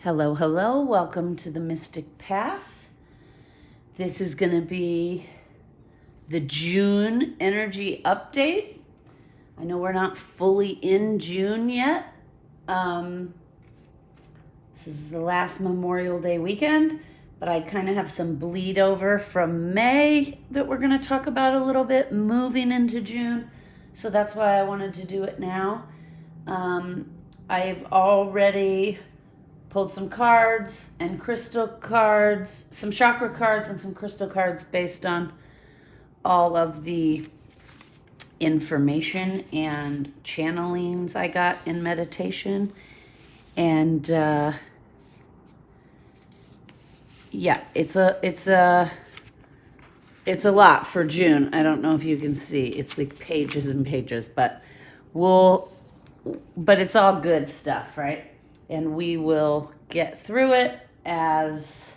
Hello, hello. Welcome to the Mystic Path. This is going to be the June energy update. I know we're not fully in June yet. This is the last Memorial Day weekend, but I kind of have some bleed over from May that we're going to talk about a little bit moving into June. So that's why I wanted to do it now. I've already pulled some cards and crystal cards, some chakra cards and some crystal cards based on all of the information and channelings I got in meditation. And yeah, it's a lot for June. I don't know if you can see. It's like pages and pages, but it's all good stuff, right? And we will get through it as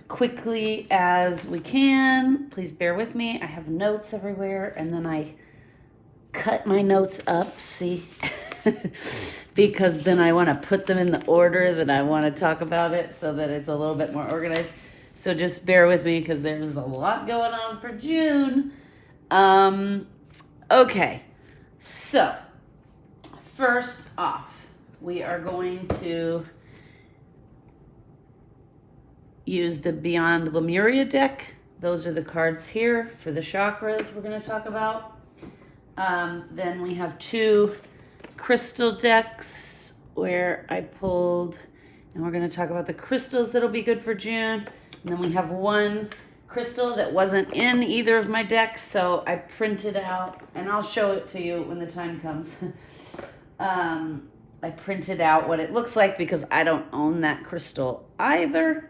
quickly as we can. Please bear with me. I have notes everywhere, and then I cut my notes up, see? Because then I want to put them in the order that I want to talk about it so that it's a little bit more organized. So just bear with me because there's a lot going on for June. Okay, so first off, we are going to use the Beyond Lemuria deck. Those are the cards here for the chakras we're going to talk about. Then we have two crystal decks where I pulled, and we're going to talk about the crystals that'll be good for June. And then we have one crystal that wasn't in either of my decks, so I printed out, and I'll show it to you when the time comes. I printed out what it looks like because I don't own that crystal either.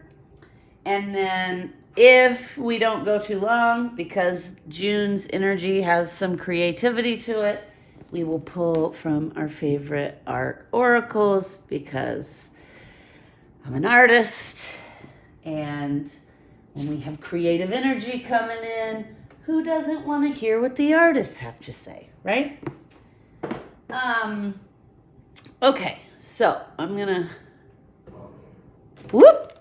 And then if we don't go too long, because June's energy has some creativity to it, we will pull from our favorite art oracles because I'm an artist. And when we have creative energy coming in, who doesn't want to hear what the artists have to say, right? Okay, so I'm gonna, whoop!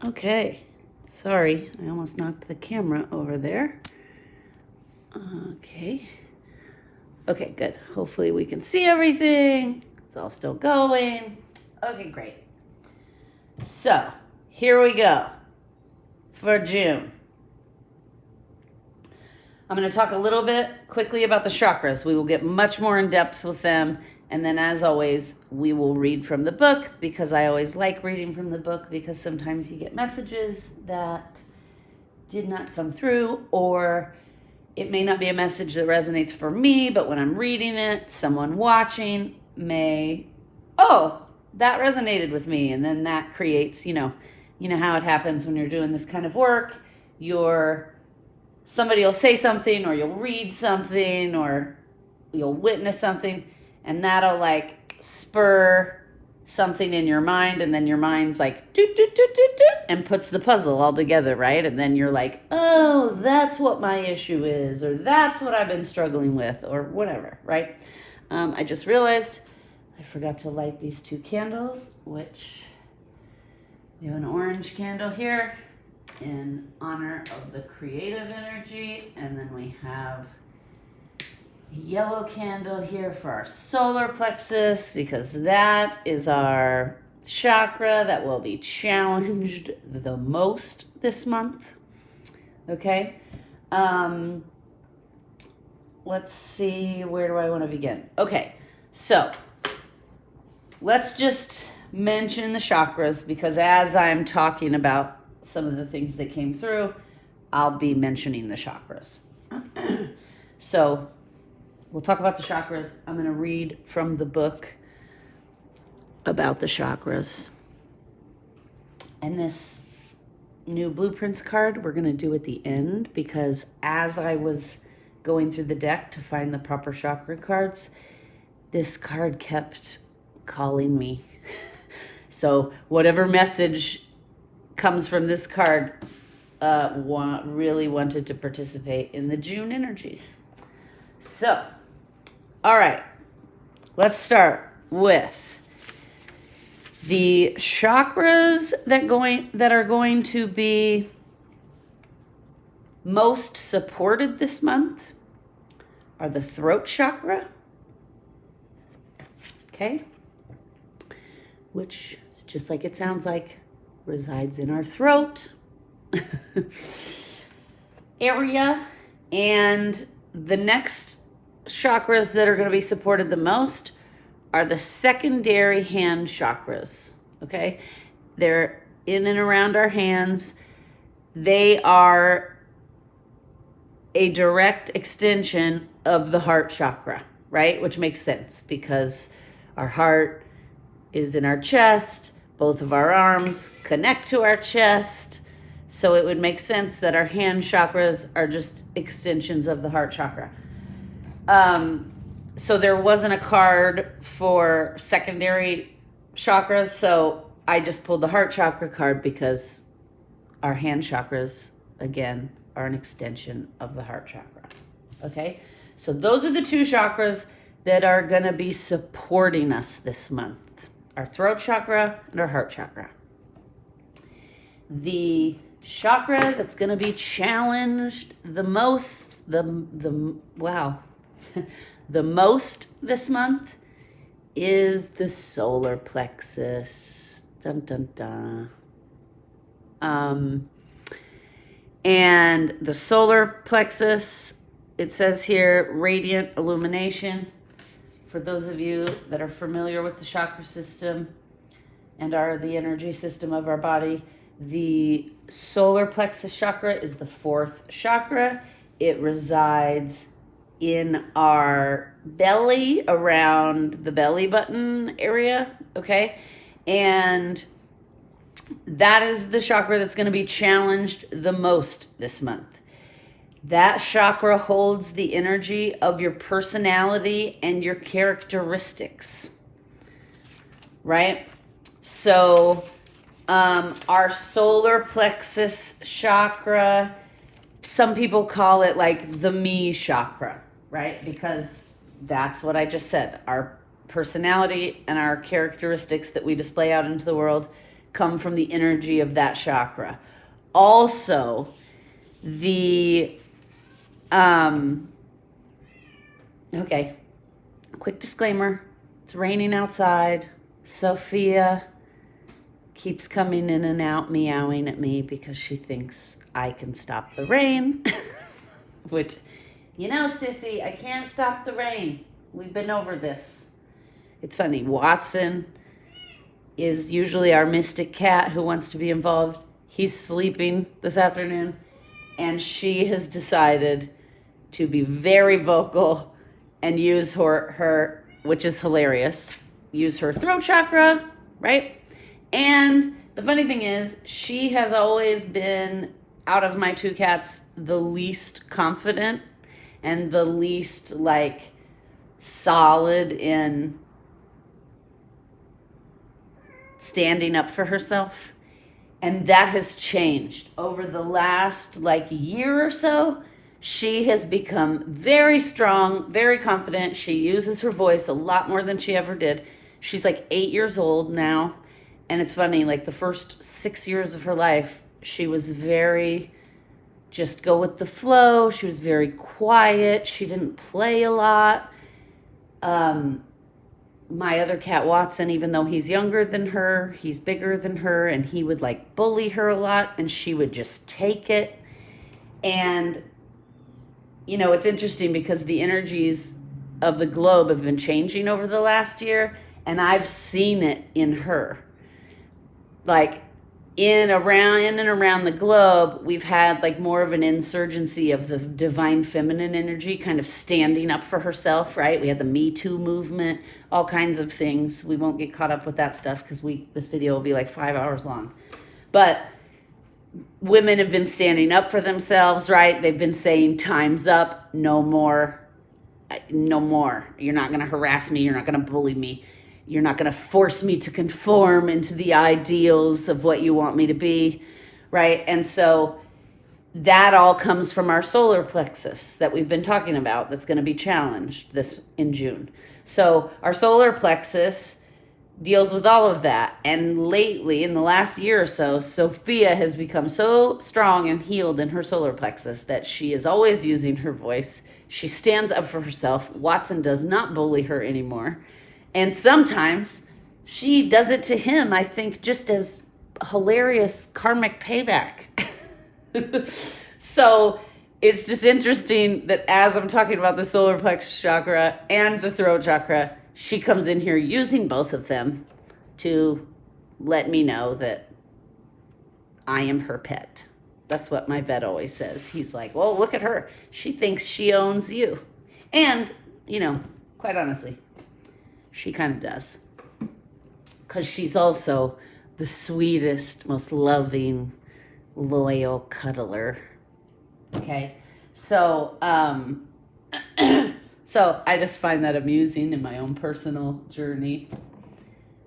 Okay, sorry, I almost knocked the camera over there. Okay, good. Hopefully we can see everything. It's all still going. Okay, great. So, here we go for June. I'm going to talk a little bit quickly about the chakras. We will get much more in depth with them. And then, as always, we will read from the book because I always like reading from the book because sometimes you get messages that did not come through, or it may not be a message that resonates for me, but when I'm reading it, someone watching may, that resonated with me. And then that creates, you know how it happens when you're doing this kind of work. Somebody will say something, or you'll read something, or you'll witness something, and that'll like spur something in your mind, and then your mind's like doot, doot, doot, doot, doot, and puts the puzzle all together, right? And then you're like, oh, that's what my issue is, or that's what I've been struggling with, or whatever, right? I just realized I forgot to light these two candles, which we have an orange candle here in honor of the creative energy, and then we have a yellow candle here for our solar plexus because that is our chakra that will be challenged the most this month. Okay, let's see, where do I want to begin? Okay, so let's just mention the chakras because as I'm talking about some of the things that came through, I'll be mentioning the chakras. So we'll talk about the chakras. I'm going to read from the book about the chakras. And this new blueprints card we're going to do at the end because as I was going through the deck to find the proper chakra cards, this card kept calling me. So whatever message comes from this card, really wanted to participate in the June energies. So, all right, let's start with The chakras that are going to be most supported this month are the throat chakra, okay, which is just like it sounds like, resides in our throat area. And the next chakras that are going to be supported the most are the secondary hand chakras, okay? They're in and around our hands. They are a direct extension of the heart chakra, right? Which makes sense because our heart is in our chest, both of our arms connect to our chest. So it would make sense that our hand chakras are just extensions of the heart chakra. So there wasn't a card for secondary chakras, so I just pulled the heart chakra card because our hand chakras, again, are an extension of the heart chakra. Okay? So those are the two chakras that are going to be supporting us this month. Our throat chakra and our heart chakra. The chakra that's going to be challenged the most this month is the solar plexus. Dun dun dun. And the solar plexus, it says here, radiant illumination. For those of you that are familiar with the chakra system and are the energy system of our body, the solar plexus chakra is the fourth chakra. It resides in our belly, around the belly button area, okay? And that is the chakra that's going to be challenged the most this month. That chakra holds the energy of your personality and your characteristics, right? So our solar plexus chakra, some people call it like the me chakra, right? Because that's what I just said. Our personality and our characteristics that we display out into the world come from the energy of that chakra. Also, the okay, quick disclaimer, it's raining outside. Sophia keeps coming in and out meowing at me because she thinks I can stop the rain. Which, you know, sissy, I can't stop the rain. We've been over this. It's funny, Watson is usually our mystic cat who wants to be involved. He's sleeping this afternoon, and she has decided to be very vocal and use her, which is hilarious, use her throat chakra, right? And the funny thing is, she has always been, out of my two cats, the least confident and the least, like, solid in standing up for herself. And that has changed over the last, like, year or so. She has become very strong, very confident. She uses her voice a lot more than she ever did. She's like 8 years old now. And it's funny, like the first 6 years of her life, she was very just go with the flow. She was very quiet. She didn't play a lot. My other cat, Watson, even though he's younger than her, he's bigger than her, and he would like bully her a lot, and she would just take it. And you know, it's interesting because the energies of the globe have been changing over the last year, and I've seen it in her. Like in and around the globe, we've had like more of an insurgency of the divine feminine energy kind of standing up for herself, right? We had the Me Too movement, all kinds of things. We won't get caught up with that stuff because this video will be like 5 hours long. But women have been standing up for themselves, right? They've been saying, time's up, no more. No more. You're not going to harass me. You're not going to bully me. You're not going to force me to conform into the ideals of what you want me to be, right? And so that all comes from our solar plexus that we've been talking about that's going to be challenged in June. So our solar plexus deals with all of that. And lately, in the last year or so, Sophia has become so strong and healed in her solar plexus that she is always using her voice. She stands up for herself. Watson does not bully her anymore. And sometimes she does it to him, I think, just as hilarious karmic payback. So it's just interesting that as I'm talking about the solar plexus chakra and the throat chakra, she comes in here using both of them to let me know that I am her pet. That's what my vet always says. He's like, well, look at her. She thinks she owns you. And, quite honestly, she kind of does. Because she's also the sweetest, most loving, loyal cuddler. Okay? So, so I just find that amusing in my own personal journey.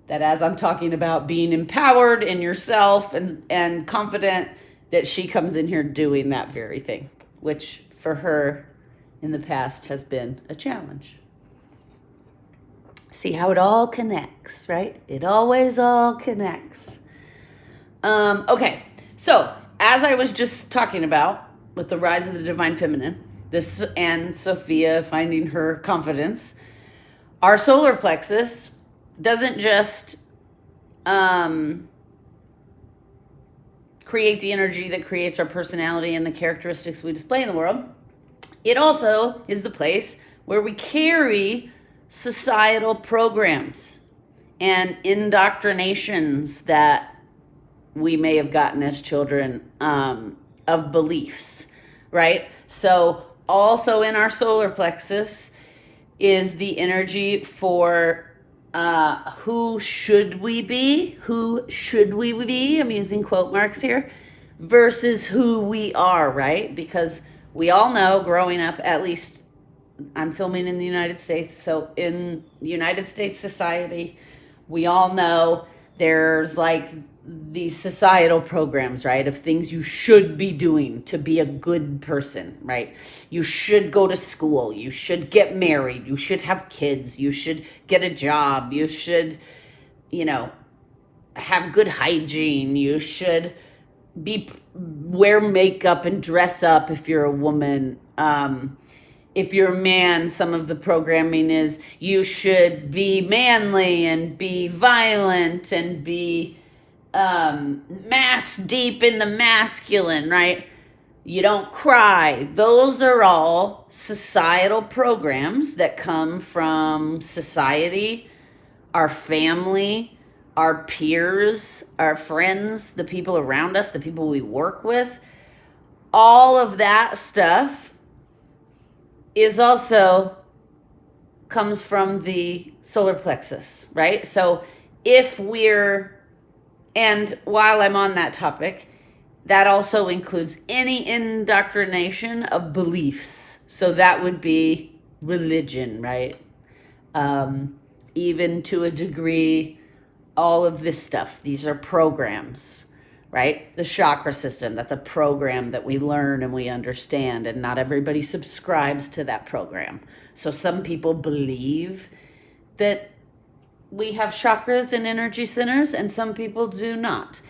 That as I'm talking about being empowered in yourself and confident, that she comes in here doing that very thing, which for her in the past has been a challenge. See how it all connects, right? It always all connects. Okay, so as I was just talking about with the rise of the divine feminine, this and Sophia finding her confidence, our solar plexus doesn't just create the energy that creates our personality and the characteristics we display in the world. It also is the place where we carry societal programs and indoctrinations that we may have gotten as children of beliefs, right? So also in our solar plexus is the energy for who should we be? I'm using quote marks here, versus who we are, right? Because we all know growing up, at least I'm filming in the United States. So in United States society, we all know there's like these societal programs, right? Of things you should be doing to be a good person, right? You should go to school. You should get married. You should have kids. You should get a job. You should, have good hygiene. You should wear makeup and dress up if you're a woman. If you're a man, some of the programming is you should be manly and be violent and be mask deep in the masculine, right? You don't cry. Those are all societal programs that come from society, our family, our peers, our friends, the people around us, the people we work with. All of that stuff is also comes from the solar plexus, right? So and while I'm on that topic, that also includes any indoctrination of beliefs. So that would be religion, right? Even to a degree, all of this stuff. These are programs, right? The chakra system, that's a program that we learn and we understand, and not everybody subscribes to that program. So some people believe that we have chakras and energy centers, and some people do not.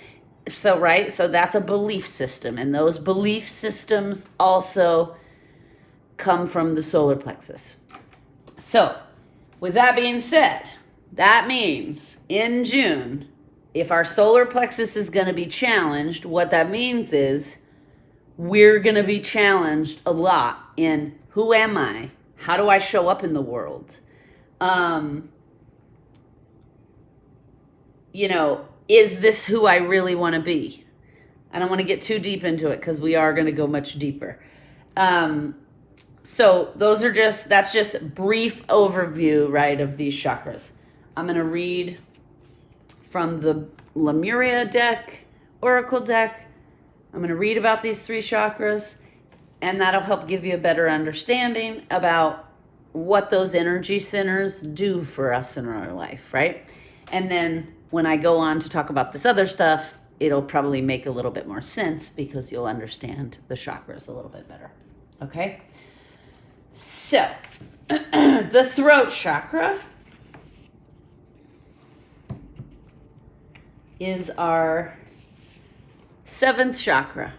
So, right? So that's a belief system, and those belief systems also come from the solar plexus. So, with that being said, that means in June, if our solar plexus is going to be challenged, what that means is we're going to be challenged a lot in who am I? How do I show up in the world? Is this who I really want to be? I don't want to get too deep into it because we are going to go much deeper. So that's just brief overview, right, of these chakras. I'm going to read from the Lemuria deck, Oracle deck. I'm going to read about these 3 chakras, and that'll help give you a better understanding about what those energy centers do for us in our life, right? And then when I go on to talk about this other stuff, it'll probably make a little bit more sense because you'll understand the chakras a little bit better, okay? So, the throat chakra is our 7th chakra.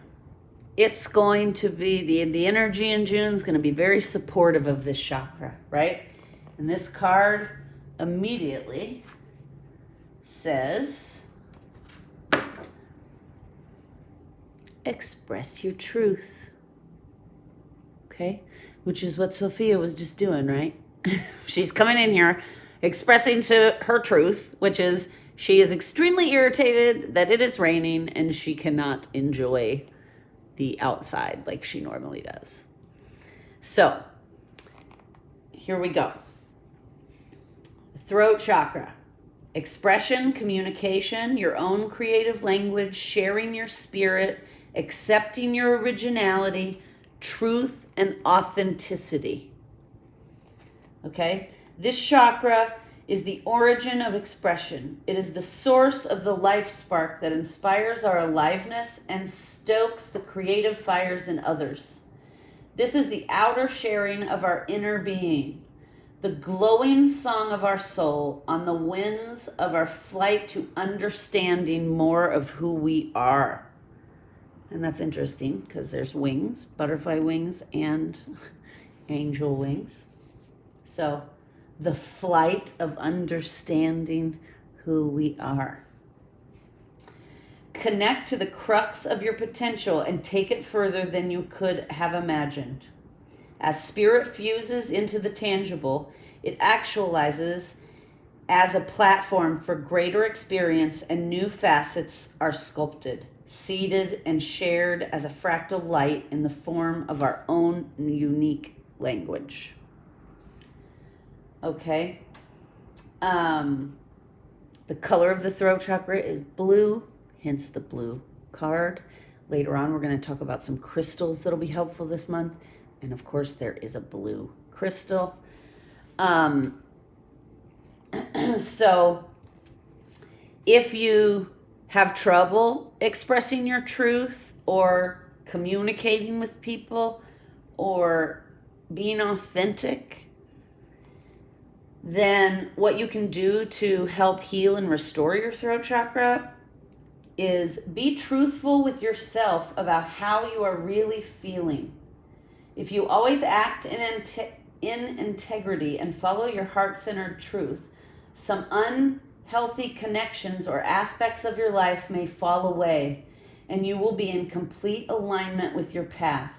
It's going to be, the energy in June is going to be very supportive of this chakra, right? And this card immediately says, express your truth. Okay? Which is what Sophia was just doing, right? She's coming in here expressing to her truth, which is she is extremely irritated that it is raining and she cannot enjoy the outside like she normally does. So, here we go. Throat chakra. Expression, communication, your own creative language, sharing your spirit, accepting your originality, truth, and authenticity. Okay? This chakra is the origin of expression. It is the source of the life spark that inspires our aliveness and stokes the creative fires in others. This is the outer sharing of our inner being, the glowing song of our soul on the winds of our flight to understanding more of who we are. And that's interesting because there's wings, butterfly wings and angel wings. So the flight of understanding who we are. Connect to the crux of your potential and take it further than you could have imagined. As spirit fuses into the tangible, it actualizes as a platform for greater experience, and new facets are sculpted, seeded, and shared as a fractal light in the form of our own unique language. Okay. The color of the throat chakra is blue, hence the blue card. Later on, we're going to talk about some crystals that'll be helpful this month. And of course, there is a blue crystal. So if you have trouble expressing your truth or communicating with people or being authentic, then what you can do to help heal and restore your throat chakra is be truthful with yourself about how you are really feeling. If you always act in integrity and follow your heart-centered truth, some unhealthy connections or aspects of your life may fall away, and you will be in complete alignment with your path.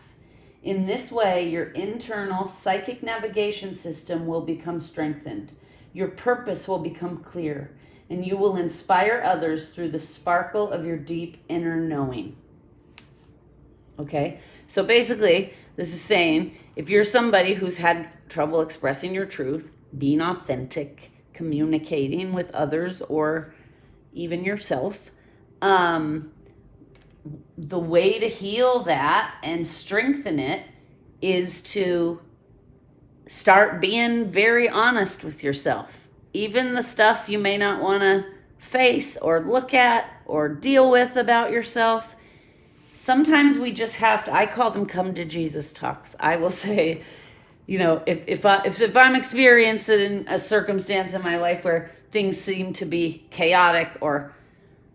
In this way, your internal psychic navigation system will become strengthened. Your purpose will become clear, and you will inspire others through the sparkle of your deep inner knowing. Okay? So basically, this is saying, if you're somebody who's had trouble expressing your truth, being authentic, communicating with others or even yourself, the way to heal that and strengthen it is to start being very honest with yourself. Even the stuff you may not want to face or look at or deal with about yourself. Sometimes we just have to, I call them come to Jesus talks. I will say, you know, if I'm experiencing a circumstance in my life where things seem to be chaotic or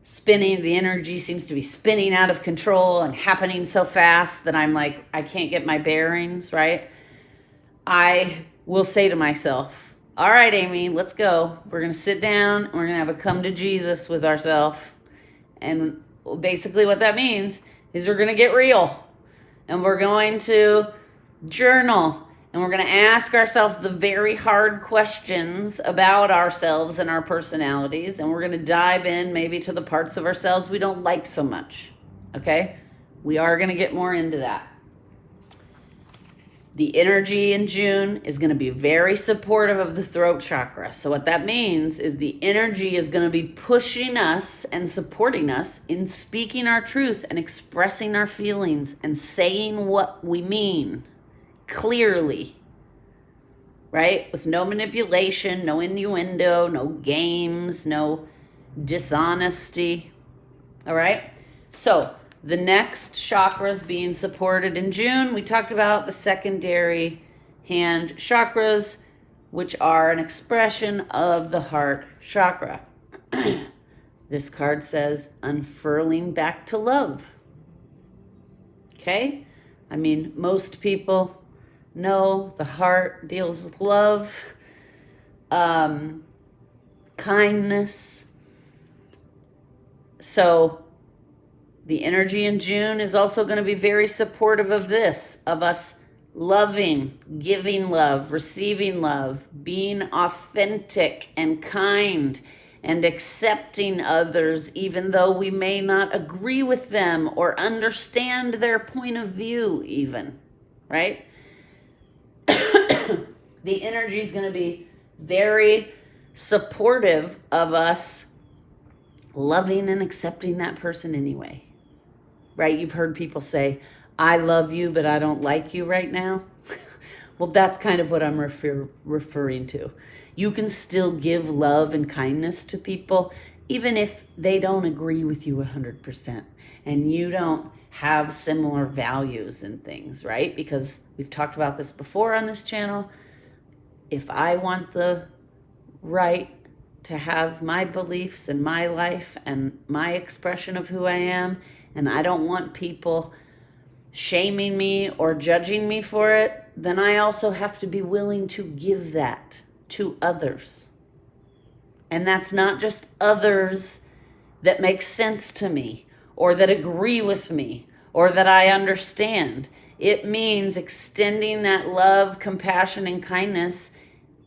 spinning, the energy seems to be spinning out of control and happening so fast that I'm like, I can't get my bearings, right? I will say to myself, all right, Amy, let's go. We're going to sit down and we're going to have a come to Jesus with ourselves. And basically what that means is we're going to get real and we're going to journal. And we're going to ask ourselves the very hard questions about ourselves and our personalities. And we're going to dive in maybe to the parts of ourselves we don't like so much. Okay? We are going to get more into that. The energy in June is going to be very supportive of the throat chakra. So what that means is the energy is going to be pushing us and supporting us in speaking our truth and expressing our feelings and saying what we mean. Clearly, right? With no manipulation, no innuendo, no games, no dishonesty. All right? So, the next chakras being supported in June, we talked about the secondary hand chakras, which are an expression of the heart chakra. This card says unfurling back to love. Okay? I mean, most people know the heart deals with love, kindness. So the energy in June is also going to be very supportive of this, of us loving, giving love, receiving love, being authentic and kind, and accepting others even though we may not agree with them or understand their point of view even, right? The energy is going to be very supportive of us loving and accepting that person anyway, right? You've heard people say, I love you, but I don't like you right now. Well, that's kind of what I'm referring to. You can still give love and kindness to people, even if they don't agree with you 100% and you don't have similar values and things, right? Because we've talked about this before on this channel. If I want the right to have my beliefs and my life and my expression of who I am, and I don't want people shaming me or judging me for it, then I also have to be willing to give that to others. And that's not just others that make sense to me or that agree with me or that I understand. It means extending that love, compassion, and kindness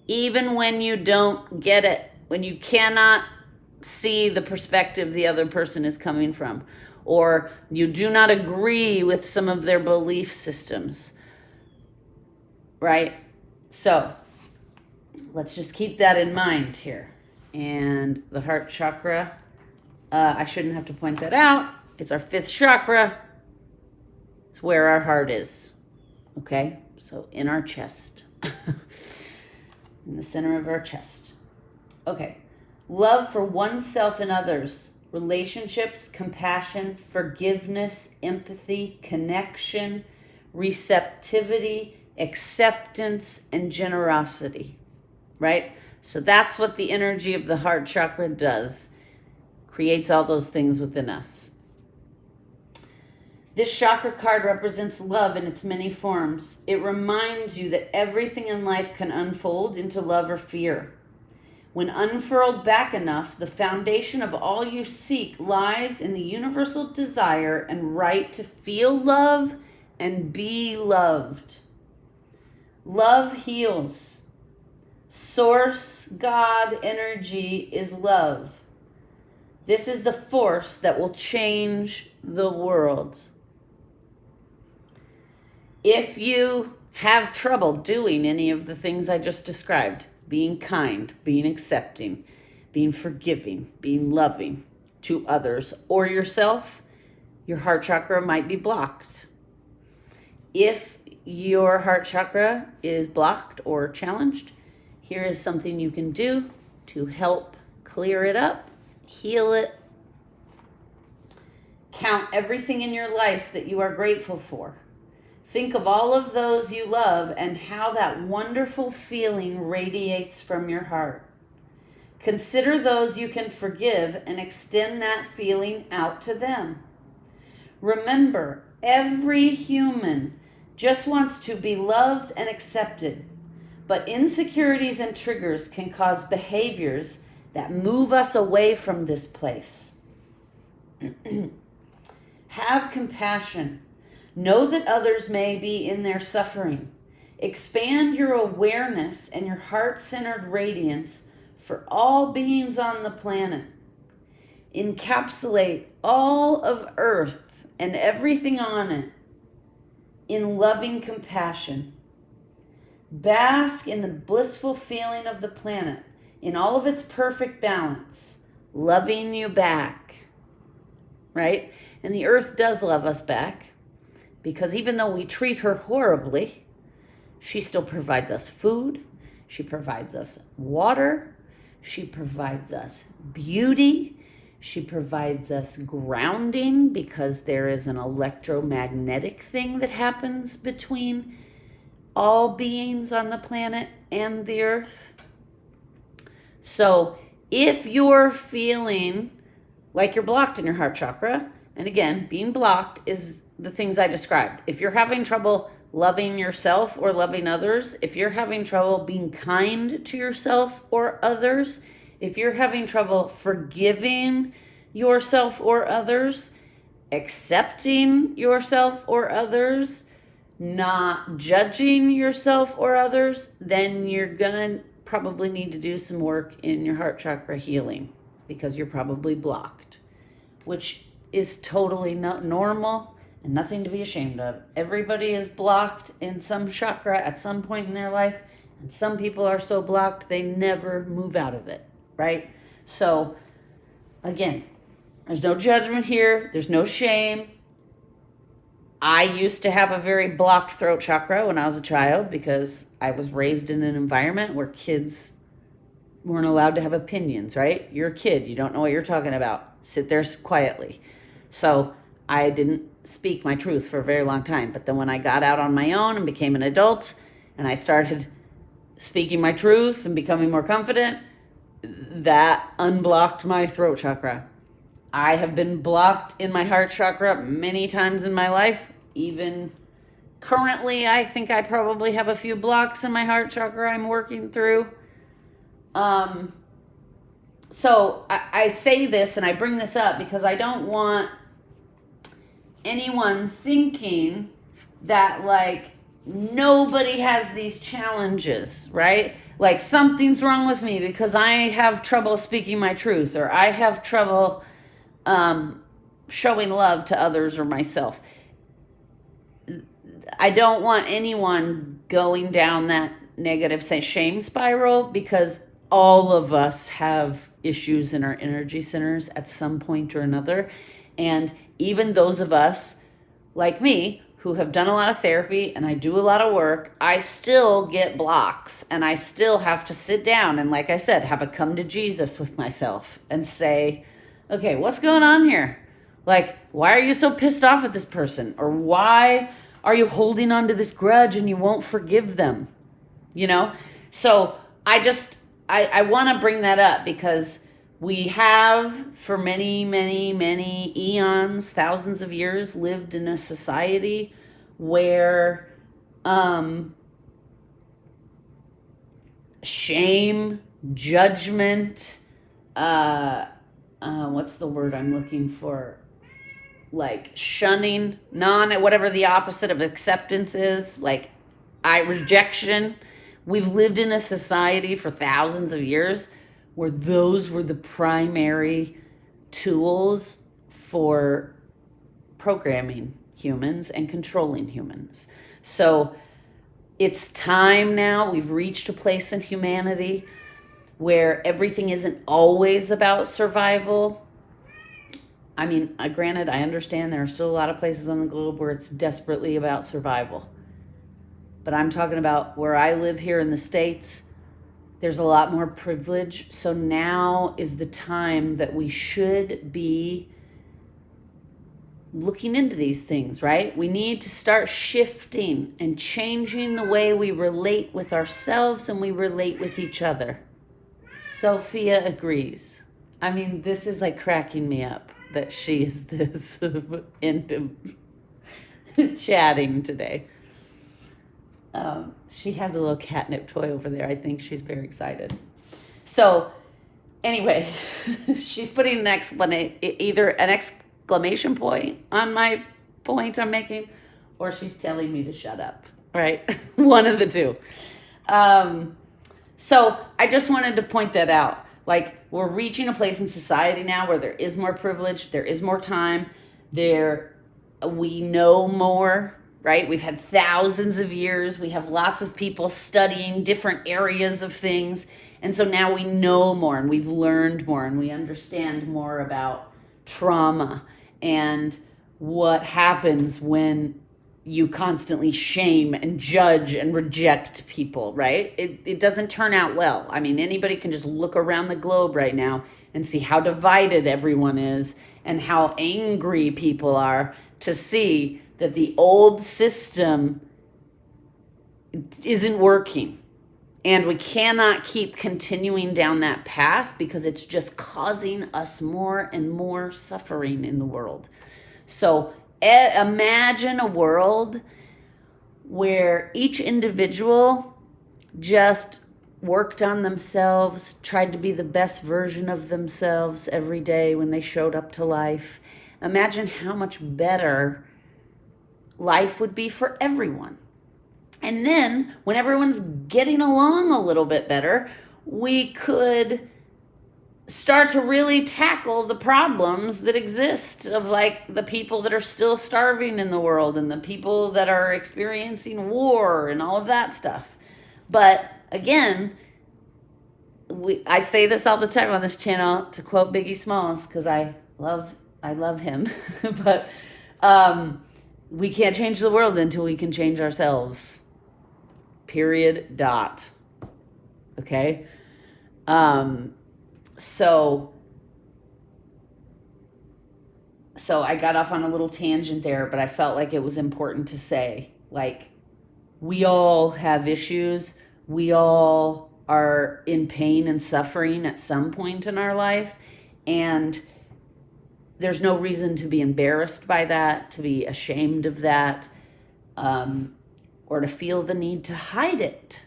even when you don't get it, when you cannot see the perspective the other person is coming from, or you do not agree with some of their belief systems, right? So let's just keep that in mind here. And the heart chakra, I shouldn't have to point that out. It's our 5th chakra. It's where our heart is, okay? So in our chest, in the center of our chest. Okay, love for oneself and others, relationships, compassion, forgiveness, empathy, connection, receptivity, acceptance, and generosity, right? So that's what the energy of the heart chakra does. Creates all those things within us. This chakra card represents love in its many forms. It reminds you that everything in life can unfold into love or fear. When unfurled back enough, the foundation of all you seek lies in the universal desire and right to feel love and be loved. Love heals. Source God energy is love. This is the force that will change the world. If you have trouble doing any of the things I just described, being kind, being accepting, being forgiving, being loving to others or yourself, your heart chakra might be blocked. If your heart chakra is blocked or challenged, here is something you can do to help clear it up, heal it. Count everything in your life that you are grateful for. Think of all of those you love and how that wonderful feeling radiates from your heart. Consider those you can forgive and extend that feeling out to them. Remember, every human just wants to be loved and accepted, but insecurities and triggers can cause behaviors that move us away from this place. Have compassion. Know that others may be in their suffering. Expand your awareness and your heart-centered radiance for all beings on the planet. Encapsulate all of Earth and everything on it in loving compassion. Bask in the blissful feeling of the planet in all of its perfect balance, loving you back, right? And the Earth does love us back. Because even though we treat her horribly, she still provides us food, she provides us water, she provides us beauty, she provides us grounding because there is an electromagnetic thing that happens between all beings on the planet and the Earth. So if you're feeling like you're blocked in your heart chakra. And again, being blocked is the things I described. If you're having trouble loving yourself or loving others, if you're having trouble being kind to yourself or others, if you're having trouble forgiving yourself or others, accepting yourself or others, not judging yourself or others, then you're gonna probably need to do some work in your heart chakra healing because you're probably blocked, which is totally not normal and nothing to be ashamed of. Everybody is blocked in some chakra at some point in their life, and some people are so blocked they never move out of it, right? So again, there's no judgment here, there's no shame. I used to have a very blocked throat chakra when I was a child because I was raised in an environment where kids weren't allowed to have opinions, right? You're a kid, you don't know what you're talking about. Sit there quietly. So I didn't speak my truth for a very long time. But then when I got out on my own and became an adult and I started speaking my truth and becoming more confident, that unblocked my throat chakra. I have been blocked in my heart chakra many times in my life. Even currently, I think I probably have a few blocks in my heart chakra I'm working through. So I say this and I bring this up because I don't want anyone thinking that like nobody has these challenges, right? Like something's wrong with me because I have trouble speaking my truth, or I have trouble showing love to others or myself. I don't want anyone going down that negative, say, shame spiral, because all of us have issues in our energy centers at some point or another. And even those of us, like me, who have done a lot of therapy and I do a lot of work, I still get blocks and I still have to sit down and, like I said, have a come to Jesus with myself and say, okay, what's going on here? Like, why are you so pissed off at this person? Or why are you holding on to this grudge and you won't forgive them? You know? So I want to bring that up because we have, for many, many, many eons, thousands of years, lived in a society where shame, judgment, what's the word I'm looking for? Like shunning, whatever the opposite of acceptance is, like rejection. We've lived in a society for thousands of years where those were the primary tools for programming humans and controlling humans. So it's time now. We've reached a place in humanity where everything isn't always about survival. I mean, granted, I understand there are still a lot of places on the globe where it's desperately about survival. But I'm talking about where I live here in the States. There's a lot more privilege. So now is the time that we should be looking into these things, right? We need to start shifting and changing the way we relate with ourselves and we relate with each other. Sophia agrees. I mean, this is like cracking me up that she is this into chatting today. She has a little catnip toy over there. I think she's very excited. So anyway, she's putting either an exclamation point on my point I'm making, or she's telling me to shut up, right? One of the two. So I just wanted to point that out. Like, we're reaching a place in society now where there is more privilege, there is more time, we know more, right? We've had thousands of years. We have lots of people studying different areas of things. And so now we know more and we've learned more and we understand more about trauma and what happens when you constantly shame and judge and reject people, right? It doesn't turn out well. I mean, anybody can just look around the globe right now and see how divided everyone is and how angry people are to see that the old system isn't working. And we cannot keep continuing down that path because it's just causing us more and more suffering in the world. So imagine a world where each individual just worked on themselves, tried to be the best version of themselves every day when they showed up to life. Imagine how much better life would be for everyone. And then when everyone's getting along a little bit better, we could start to really tackle the problems that exist of like the people that are still starving in the world and the people that are experiencing war and all of that stuff. But again, I say this all the time on this channel to quote Biggie Smalls because I love him. But we can't change the world until we can change ourselves. Period. Dot. Okay? So I got off on a little tangent there, but I felt like it was important to say, like, we all have issues. We all are in pain and suffering at some point in our life. And there's no reason to be embarrassed by that, to be ashamed of that, or to feel the need to hide it,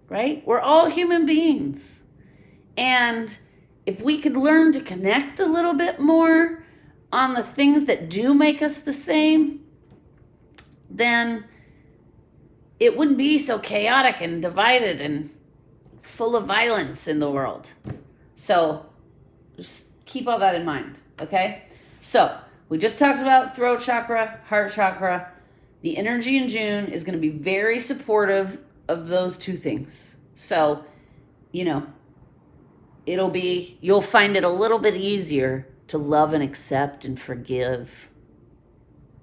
right? We're all human beings. And if we could learn to connect a little bit more on the things that do make us the same, then it wouldn't be so chaotic and divided and full of violence in the world. So just keep all that in mind, okay? So we just talked about throat chakra, heart chakra. The energy in June is going to be very supportive of those two things. So, you'll find it a little bit easier to love and accept and forgive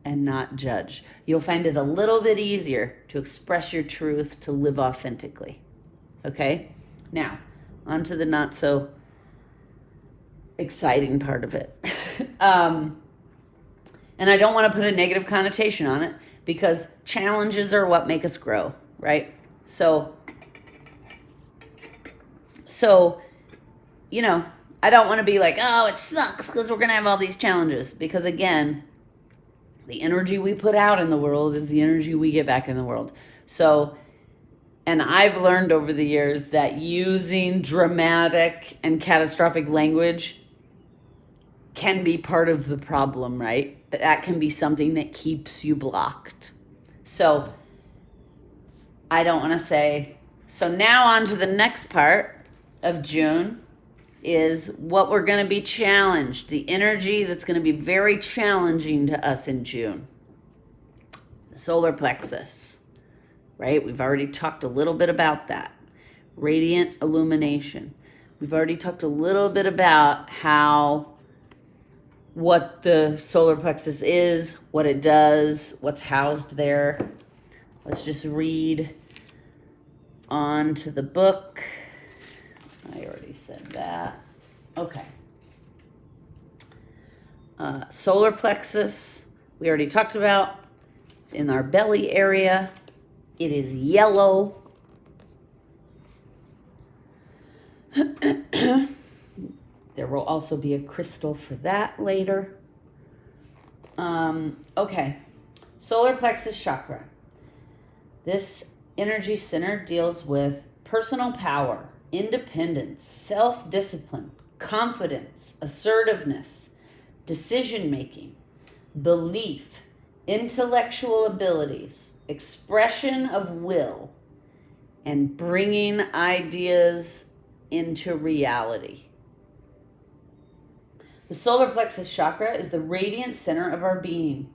and not judge. You'll find it a little bit easier to express your truth, to live authentically. Okay? Now, on to the not so exciting part of it. And I don't want to put a negative connotation on it because challenges are what make us grow, right? So, I don't want to be like, oh, it sucks because we're going to have all these challenges. Because again, the energy we put out in the world is the energy we get back in the world. So, and I've learned over the years that using dramatic and catastrophic language can be part of the problem, right? That can be something that keeps you blocked. So, I don't want to say. So now on to the next part of June is what we're going to be challenged. The energy that's going to be very challenging to us in June. The solar plexus, right? We've already talked a little bit about that. Radiant illumination. We've already talked a little bit about what the solar plexus is, what it does, what's housed there. Let's just read on to the book. I already said that. Okay. Solar plexus, we already talked about. It's in our belly area. It is yellow. There will also be a crystal for that later. Okay. Solar plexus chakra. This energy center deals with personal power, independence, self-discipline, confidence, assertiveness, decision-making, belief, intellectual abilities, expression of will, and bringing ideas into reality. The solar plexus chakra is the radiant center of our being.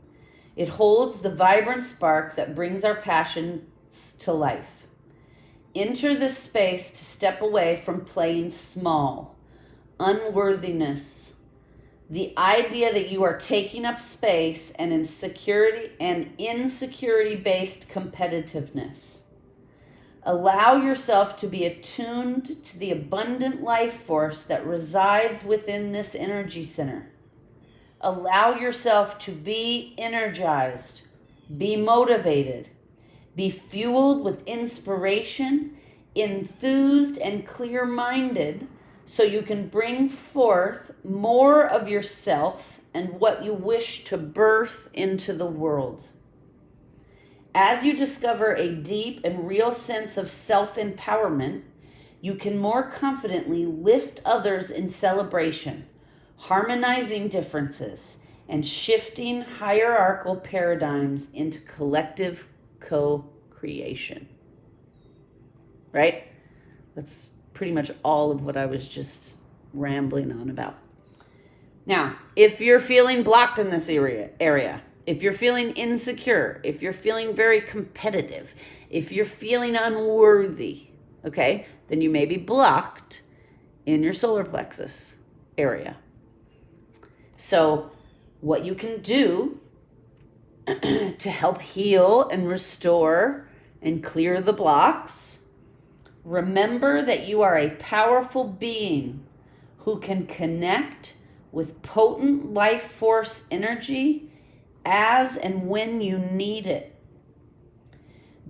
It holds the vibrant spark that brings our passions to life. Enter this space to step away from playing small, unworthiness, the idea that you are taking up space and insecurity-based competitiveness. Allow yourself to be attuned to the abundant life force that resides within this energy center. Allow yourself to be energized, be motivated, be fueled with inspiration, enthused and clear-minded, so you can bring forth more of yourself and what you wish to birth into the world. As you discover a deep and real sense of self-empowerment, you can more confidently lift others in celebration, harmonizing differences, and shifting hierarchical paradigms into collective co-creation. Right? That's pretty much all of what I was just rambling on about. Now, if you're feeling blocked in this area, if you're feeling insecure, if you're feeling very competitive, if you're feeling unworthy, okay, then you may be blocked in your solar plexus area. So what you can do to help heal and restore and clear the blocks, remember that you are a powerful being who can connect with potent life force energy as and when you need it.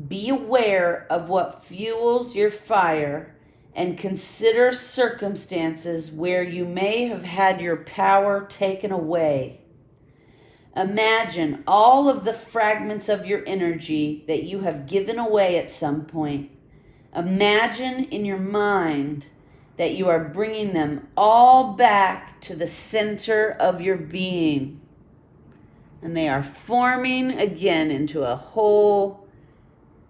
Be aware of what fuels your fire and consider circumstances where you may have had your power taken away. Imagine all of the fragments of your energy that you have given away at some point. Imagine in your mind that you are bringing them all back to the center of your being. And they are forming again into a whole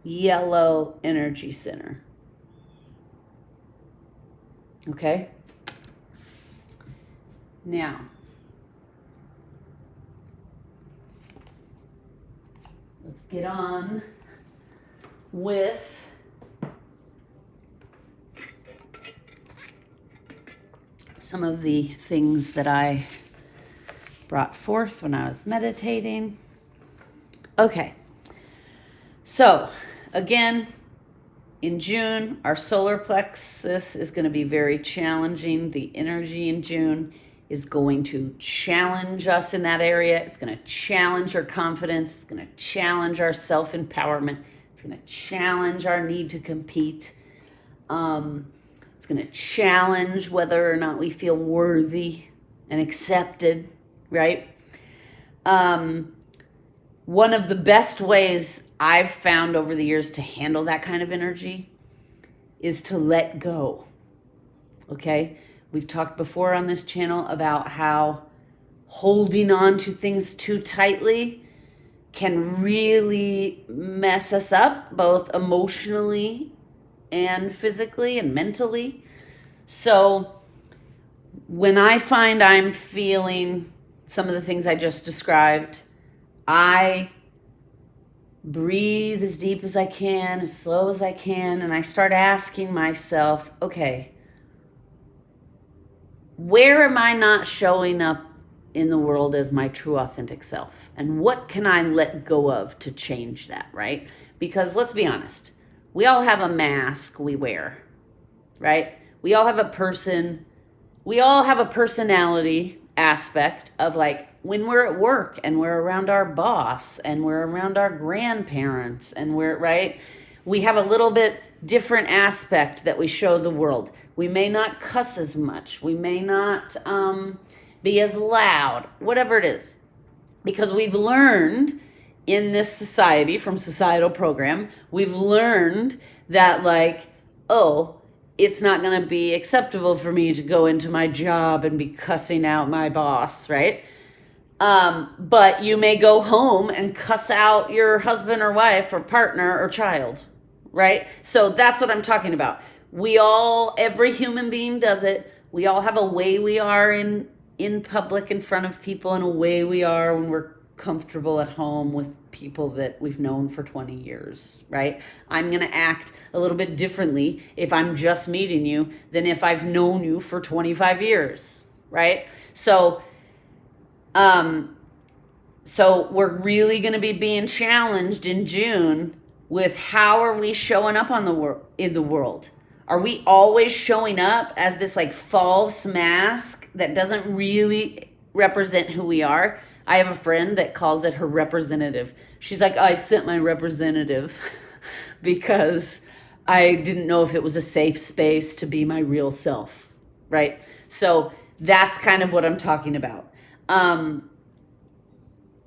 yellow energy center. Okay? Now, let's get on with some of the things that I brought forth when I was meditating. Okay. So, again, in June, our solar plexus is going to be very challenging. The energy in June is going to challenge us in that area. It's going to challenge our confidence. It's going to challenge our self-empowerment. It's going to challenge our need to compete. It's going to challenge whether or not we feel worthy and accepted, right? One of the best ways I've found over the years to handle that kind of energy is to let go. Okay? We've talked before on this channel about how holding on to things too tightly can really mess us up, both emotionally and physically and mentally. So when I find I'm feeling some of the things I just described, I breathe as deep as I can, as slow as I can, and I start asking myself, okay, where am I not showing up in the world as my true authentic self? And what can I let go of to change that, right? Because let's be honest, we all have a mask we wear, right? We all have a personality aspect of like when we're at work and we're around our boss and we're around our grandparents and we have a little bit different aspect that we show the world. We may not cuss as much. We may not be as loud, whatever it is. Because we've learned in this society, from societal program, we've learned that it's not going to be acceptable for me to go into my job and be cussing out my boss, right? But you may go home and cuss out your husband or wife or partner or child, right? So that's what I'm talking about. Every human being does it. We all have a way we are in public in front of people and a way we are when we're comfortable at home with people that we've known for 20 years, right? I'm going to act a little bit differently if I'm just meeting you than if I've known you for 25 years, right? So we're really going to be being challenged in June with how are we showing up in the world? Are we always showing up as this false mask that doesn't really represent who we are? I have a friend that calls it her representative. She's like, I sent my representative because I didn't know if it was a safe space to be my real self, right? So that's kind of what I'm talking about.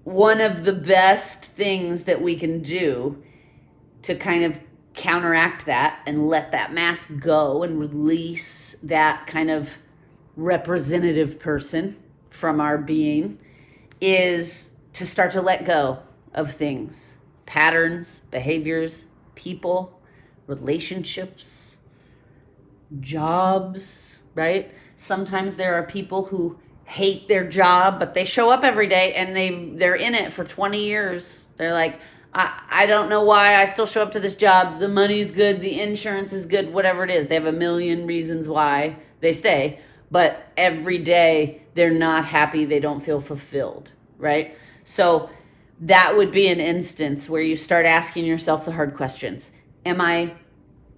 One of the best things that we can do to kind of counteract that and let that mask go and release that kind of representative person from our being is to start to let go of things, patterns, behaviors, people, relationships, jobs, right? Sometimes there are people who hate their job, but they show up every day and they're in it for 20 years. They're like, I don't know why I still show up to this job. The money's good, the insurance is good, whatever it is. They have a million reasons why they stay, but every day they're not happy. They don't feel fulfilled, right? So that would be an instance where you start asking yourself the hard questions. Am I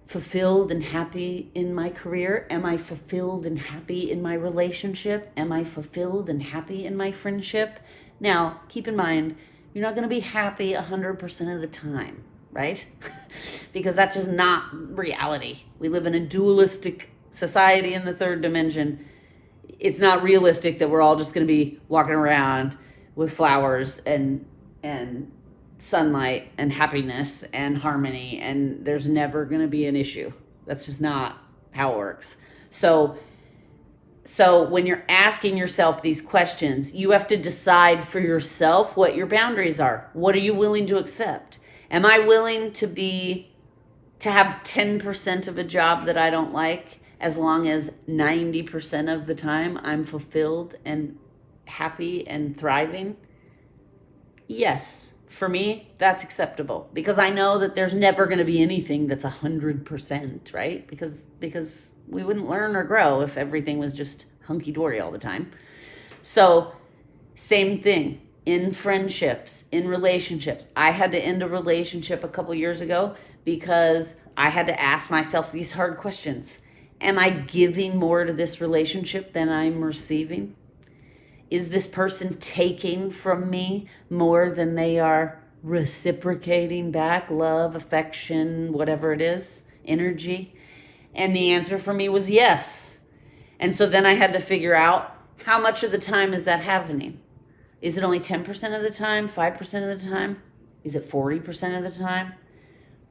fulfilled and happy in my career? Am I fulfilled and happy in my relationship? Am I fulfilled and happy in my friendship? Now, keep in mind, you're not going to be happy 100% of the time, right? Because that's just not reality. We live in a dualistic society in the third dimension. It's not realistic that we're all just going to be walking around with flowers and sunlight and happiness and harmony, and there's never going to be an issue. That's just not how it works. So when you're asking yourself these questions, you have to decide for yourself what your boundaries are. What are you willing to accept? Am I willing to have 10% of a job that I don't like, as long as 90% of the time I'm fulfilled and happy and thriving? Yes. For me, that's acceptable, because I know that there's never going to be anything that's 100%, right? Because we wouldn't learn or grow if everything was just hunky-dory all the time. So same thing in friendships, in relationships. I had to end a relationship a couple years ago because I had to ask myself these hard questions. Am I giving more to this relationship than I'm receiving? Is this person taking from me more than they are reciprocating back? Love, affection, whatever it is, energy? And the answer for me was yes. And so then I had to figure out, how much of the time is that happening? Is it only 10% of the time, 5% of the time? Is it 40% of the time?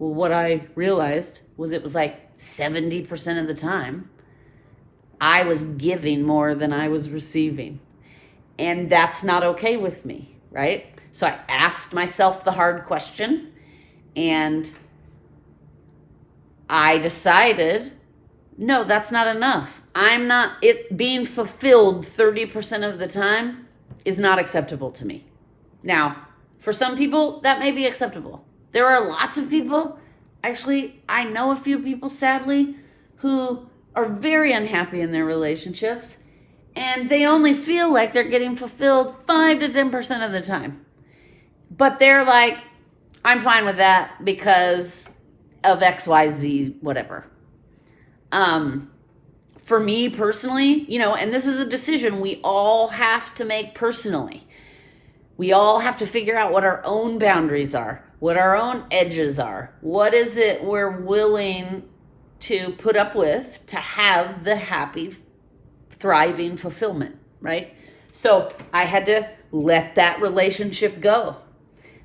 Well, what I realized was it was like 70% of the time I was giving more than I was receiving. And that's not okay with me, right? So I asked myself the hard question, and I decided, no, that's not enough. Being fulfilled 30% of the time is not acceptable to me. Now, for some people, that may be acceptable. There are lots of people, actually, I know a few people, sadly, who are very unhappy in their relationships, and they only feel like they're getting fulfilled 5 to 10% of the time. But they're like, I'm fine with that because of XYZ, whatever. For me personally, and this is a decision we all have to make personally. We all have to figure out what our own boundaries are, what our own edges are. What is it we're willing to put up with to have the happy, thriving fulfillment, right? So I had to let that relationship go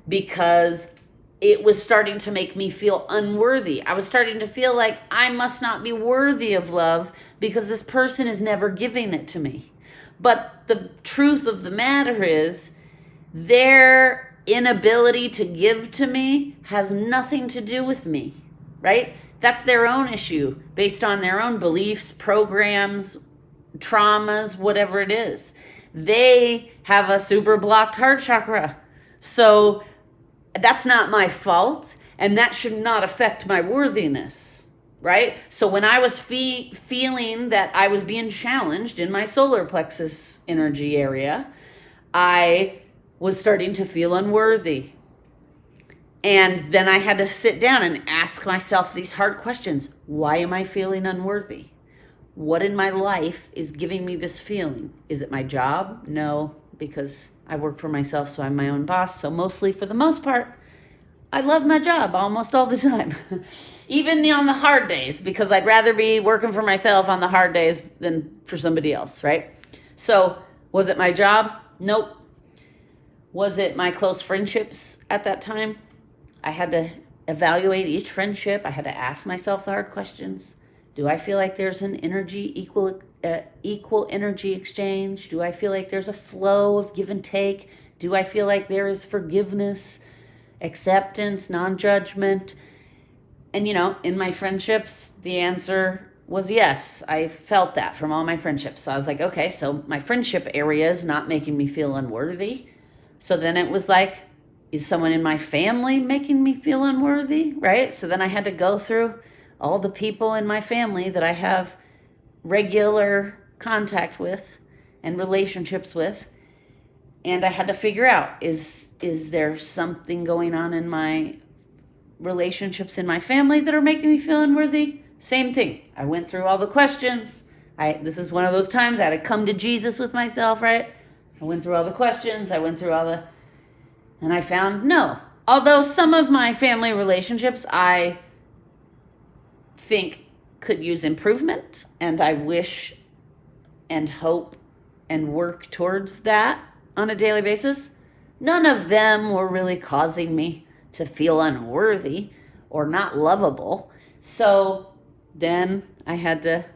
because it was starting to make me feel unworthy. I was starting to feel like I must not be worthy of love because this person is never giving it to me. But the truth of the matter is, their inability to give to me has nothing to do with me, right? That's their own issue based on their own beliefs, programs, traumas, whatever it is. They have a super blocked heart chakra. So that's not my fault, and that should not affect my worthiness, right? So when I was feeling that I was being challenged in my solar plexus energy area, I was starting to feel unworthy. And then I had to sit down and ask myself these hard questions. Why am I feeling unworthy? What in my life is giving me this feeling? Is it my job? No, because I work for myself, so I'm my own boss. So mostly, for the most part, I love my job almost all the time, even on the hard days, because I'd rather be working for myself on the hard days than for somebody else, right? So, was it my job? Nope. Was it my close friendships at that time? I had to evaluate each friendship. I had to ask myself the hard questions. Do I feel like there's an equal energy exchange? Do I feel like there's a flow of give and take? Do I feel like there is forgiveness, acceptance, non-judgment? And in my friendships, the answer was yes. I felt that from all my friendships. So I was like, okay, so my friendship area is not making me feel unworthy. So then it was like, is someone in my family making me feel unworthy, right? So then I had to go through all the people in my family that I have regular contact with and relationships with. And I had to figure out, is there something going on in my relationships in my family that are making me feel unworthy? Same thing. I went through all the questions. This is one of those times I had to come to Jesus with myself, right? I went through all the questions. And I found no. Although some of my family relationships I think could use improvement, and I wish and hope and work towards that on a daily basis, none of them were really causing me to feel unworthy or not lovable. So then I had to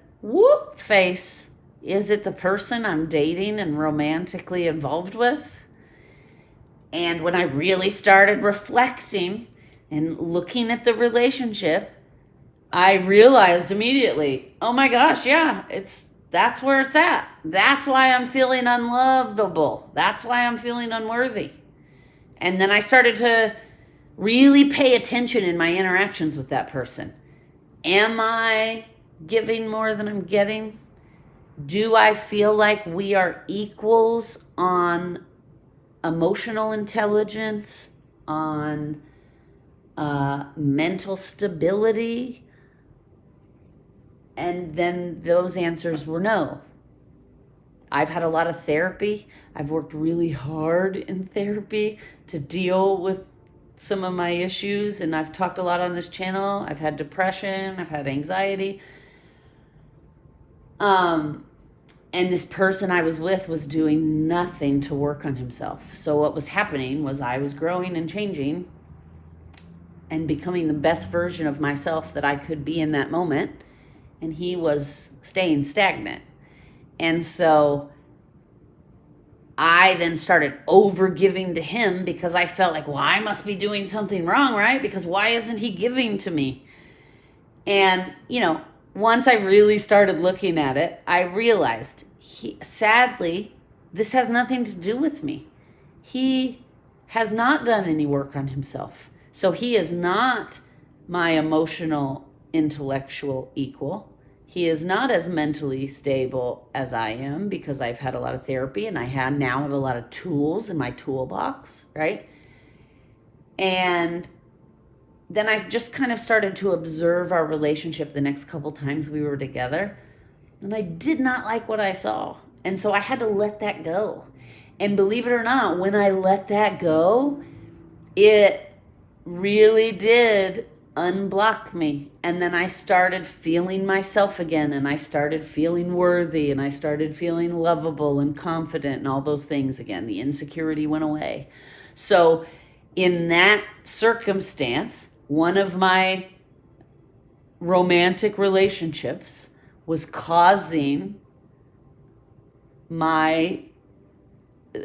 face, is it the person I'm dating and romantically involved with? And when I really started reflecting and looking at the relationship, I realized immediately, oh my gosh, yeah, that's where it's at. That's why I'm feeling unlovable. That's why I'm feeling unworthy. And then I started to really pay attention in my interactions with that person. Am I giving more than I'm getting? Do I feel like we are equals on emotional intelligence, on mental stability? And then those answers were no. I've had a lot of therapy. I've worked really hard in therapy to deal with some of my issues, and I've talked a lot on this channel. I've had depression, I've had anxiety. And this person I was with was doing nothing to work on himself. So what was happening was I was growing and changing and becoming the best version of myself that I could be in that moment. And he was staying stagnant. And so I then started over giving to him because I felt like, well, I must be doing something wrong, right? Because why isn't he giving to me? And, once I really started looking at it, I realized, sadly, this has nothing to do with me. He has not done any work on himself. So he is not my emotional, intellectual equal. He is not as mentally stable as I am because I've had a lot of therapy and I now have a lot of tools in my toolbox, right? And then I just kind of started to observe our relationship the next couple times we were together. And I did not like what I saw. And so I had to let that go. And believe it or not, when I let that go, it really did unblock me. And then I started feeling myself again, and I started feeling worthy, and I started feeling lovable and confident and all those things again. The insecurity went away. So in that circumstance, one of my romantic relationships was causing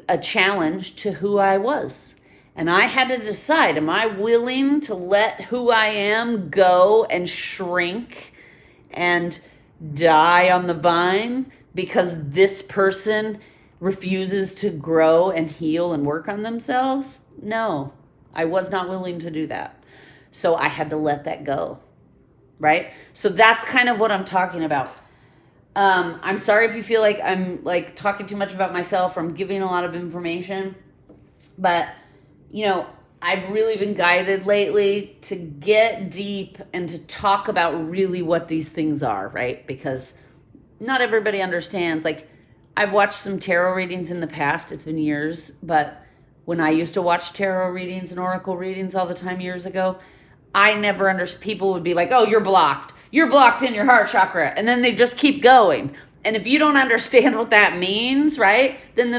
a challenge to who I was. And I had to decide, am I willing to let who I am go and shrink and die on the vine because this person refuses to grow and heal and work on themselves? No, I was not willing to do that. So I had to let that go, right? So that's kind of what I'm talking about. I'm sorry if you feel like I'm like talking too much about myself or I'm giving a lot of information, but I've really been guided lately to get deep and to talk about really what these things are, right? Because not everybody understands. Like, I've watched some tarot readings in the past. It's been years, but when I used to watch tarot readings and oracle readings all the time years ago, I never understood. People would be like, oh, you're blocked. You're blocked in your heart chakra. And then they just keep going. And if you don't understand what that means, right, then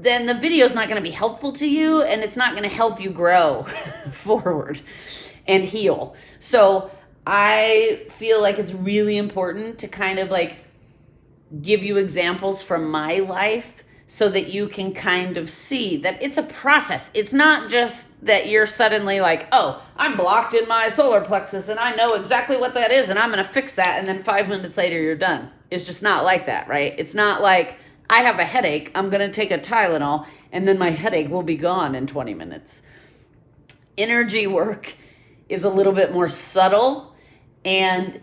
the video is not going to be helpful to you, and it's not going to help you grow forward and heal. So I feel like it's really important to kind of like give you examples from my life so that you can kind of see that it's a process. It's not just that you're suddenly like, oh, I'm blocked in my solar plexus and I know exactly what that is and I'm going to fix that, and then 5 minutes later you're done. It's just not like that, right? It's not like I have a headache, I'm going to take a Tylenol, and then my headache will be gone in 20 minutes. Energy work is a little bit more subtle, and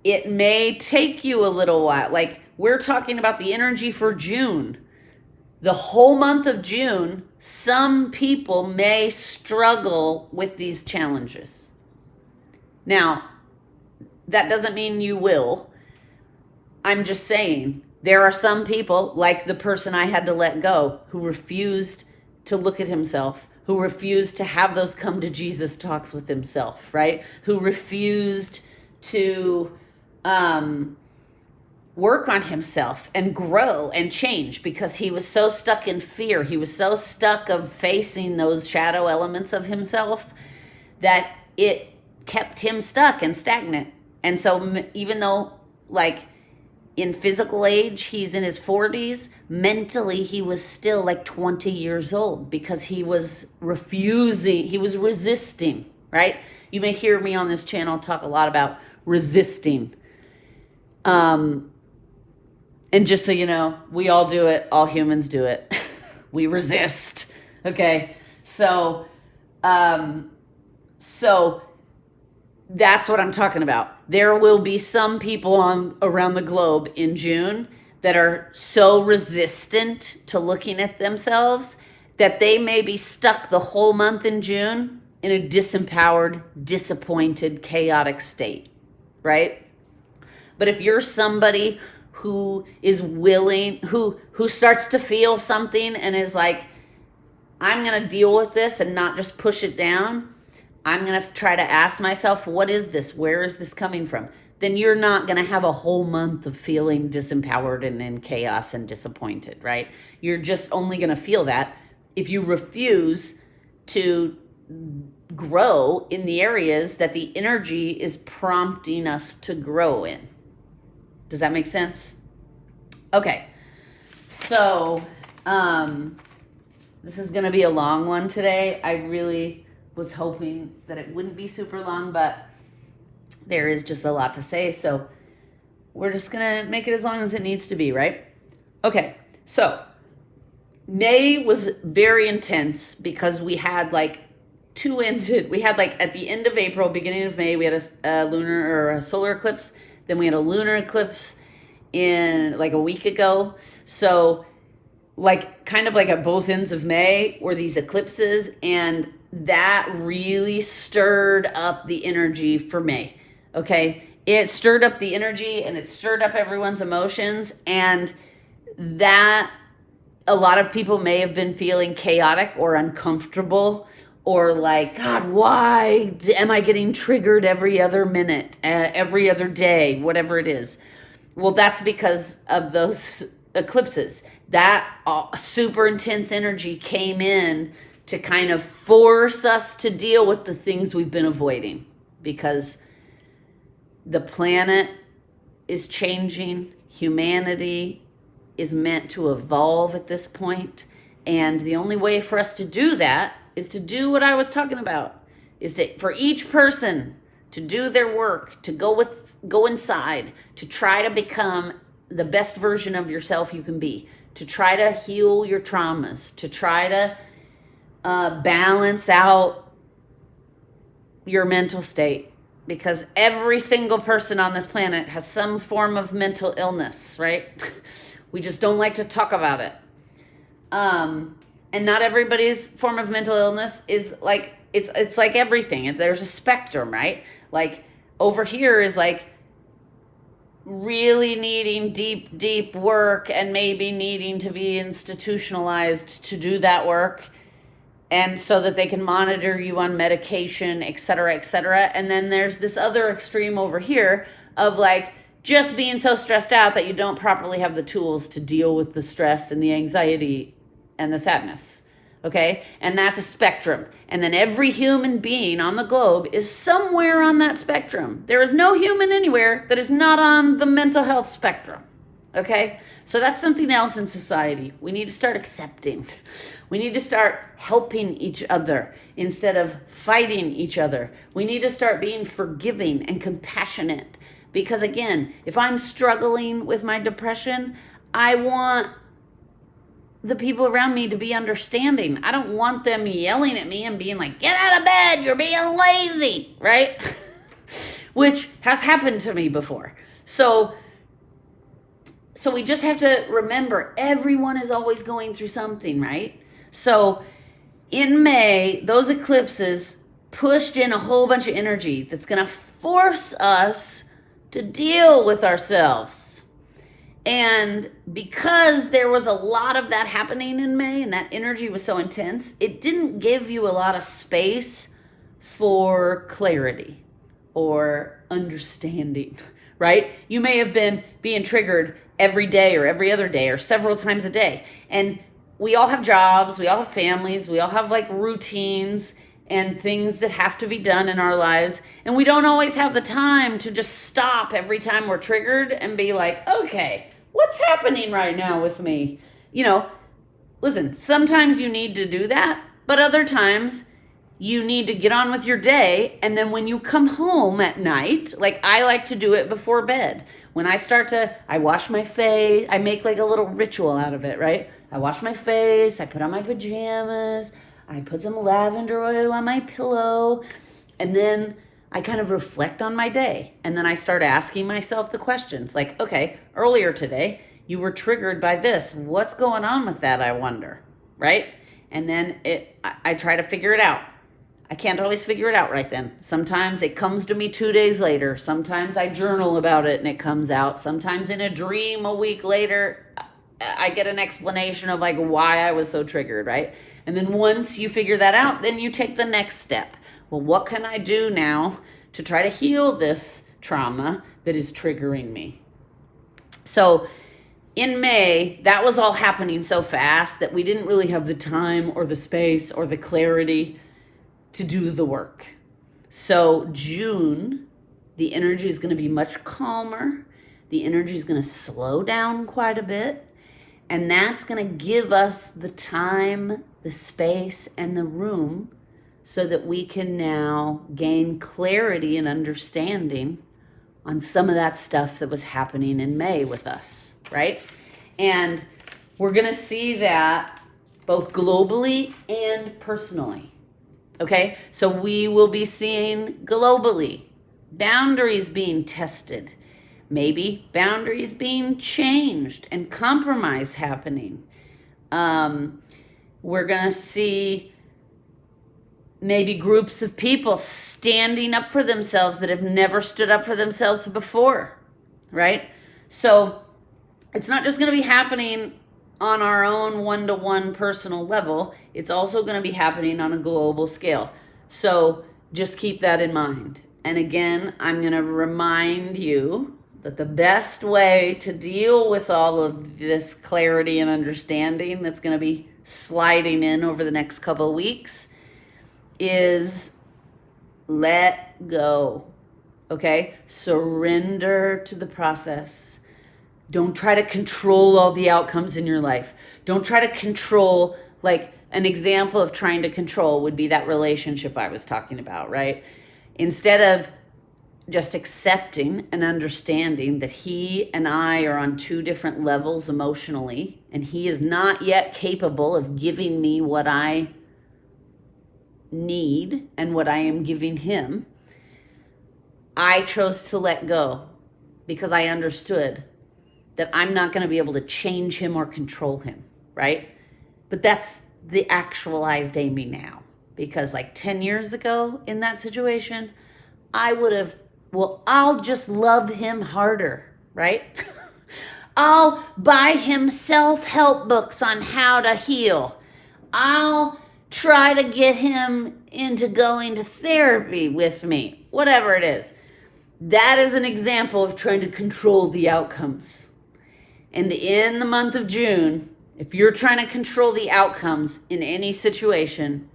it may take you a little while. Like, we're talking about the energy for June. The whole month of June, some people may struggle with these challenges. Now, that doesn't mean you will. I'm just saying, there are some people, like the person I had to let go, who refused to look at himself, who refused to have those come to Jesus talks with himself, right? Who refused to work on himself and grow and change because he was so stuck in fear. He was so stuck of facing those shadow elements of himself that it kept him stuck and stagnant. And so even though, like, in physical age, he's in his 40s, mentally he was still like 20 years old because he was refusing, he was resisting, right? You may hear me on this channel talk a lot about resisting. And just so you know, we all do it. All humans do it. We resist. Okay. So that's what I'm talking about. There will be some people around the globe in June that are so resistant to looking at themselves that they may be stuck the whole month in June in a disempowered, disappointed, chaotic state, right? But if you're somebody who is willing, who starts to feel something and is like, I'm going to deal with this and not just push it down, I'm going to try to ask myself, what is this? Where is this coming from? Then you're not going to have a whole month of feeling disempowered and in chaos and disappointed, right? You're just only going to feel that if you refuse to grow in the areas that the energy is prompting us to grow in. Does that make sense? Okay. So, this is going to be a long one today. I really was hoping that it wouldn't be super long, but there is just a lot to say, so we're just gonna make it as long as it needs to be, right? Okay, so May was very intense because we had like at the end of April, beginning of May, we had a lunar or a solar eclipse. Then we had a lunar eclipse in like a week ago. So like kind of like at both ends of May were these eclipses, and that really stirred up the energy for May, okay? It stirred up the energy and it stirred up everyone's emotions, and that a lot of people may have been feeling chaotic or uncomfortable or like, God, why am I getting triggered every other minute, every other day, whatever it is? Well, that's because of those eclipses. That super intense energy came in to kind of force us to deal with the things we've been avoiding, because the planet is changing. Humanity is meant to evolve at this point. And the only way for us to do that is to do what I was talking about, for each person to do their work, to go inside, to try to become the best version of yourself you can be, to try to heal your traumas, to try to balance out your mental state, because every single person on this planet has some form of mental illness, right? We just don't like to talk about it. And not everybody's form of mental illness is like, it's like everything. There's a spectrum, right? Like over here is like really needing deep work and maybe needing to be institutionalized to do that work. and so that they can monitor you on medication, et cetera, et cetera. And then there's this other extreme over here of like just being so stressed out that you don't properly have the tools to deal with the stress and the anxiety and the sadness. Okay? And that's a spectrum. And then every human being on the globe is somewhere on that spectrum. There is no human anywhere that is not on the mental health spectrum. Okay? So that's something else in society. We need to start accepting. We need to start helping each other instead of fighting each other. We need to start being forgiving and compassionate. Because again, if I'm struggling with my depression, I want the people around me to be understanding. I don't want them yelling at me and being like, get out of bed, you're being lazy, right? Which has happened to me before. So we just have to remember everyone is always going through something, right? So in May, those eclipses pushed in a whole bunch of energy that's going to force us to deal with ourselves. And because there was a lot of that happening in May and that energy was so intense, it didn't give you a lot of space for clarity or understanding, right? You may have been being triggered every day or every other day or several times a day. And we all have jobs, we all have families, we all have like routines and things that have to be done in our lives. And we don't always have the time to just stop every time we're triggered and be like, okay, what's happening right now with me? You know, listen, sometimes you need to do that, but other times you need to get on with your day. And then when you come home at night, like I like to do it before bed. When I wash my face, I make like a little ritual out of it, right? I wash my face, I put on my pajamas, I put some lavender oil on my pillow, and then I kind of reflect on my day. And then I start asking myself the questions like, okay, earlier today, you were triggered by this. What's going on with that, I wonder, right? And then I try to figure it out. I can't always figure it out right then. Sometimes it comes to me 2 days later. Sometimes I journal about it and it comes out. Sometimes in a dream a week later, I get an explanation of like why I was so triggered, right? And then once you figure that out, then you take the next step. Well, what can I do now to try to heal this trauma that is triggering me? So in May, that was all happening so fast that we didn't really have the time or the space or the clarity to do the work. So June, the energy is going to be much calmer. The energy is going to slow down quite a bit. And that's going to give us the time, the space, and the room so that we can now gain clarity and understanding on some of that stuff that was happening in May with us, right? And we're going to see that both globally and personally, okay? So we will be seeing globally boundaries being tested, maybe boundaries being changed and compromise happening. We're going to see maybe groups of people standing up for themselves that have never stood up for themselves before, right? So it's not just going to be happening on our own one-to-one personal level. It's also going to be happening on a global scale. So just keep that in mind. And again, I'm going to remind you that the best way to deal with all of this clarity and understanding that's going to be sliding in over the next couple of weeks is let go, okay? Surrender to the process. Don't try to control all the outcomes in your life. Don't try to control, like an example of trying to control would be that relationship I was talking about, right? Instead of just accepting and understanding that he and I are on two different levels emotionally, and he is not yet capable of giving me what I need and what I am giving him, I chose to let go because I understood that I'm not going to be able to change him or control him, right? But that's the actualized Amy now. Because like 10 years ago in that situation, I would have, well, I'll just love him harder, right? I'll buy him self-help books on how to heal. I'll try to get him into going to therapy with me, whatever it is. That is an example of trying to control the outcomes. And in the month of June, if you're trying to control the outcomes in any situation,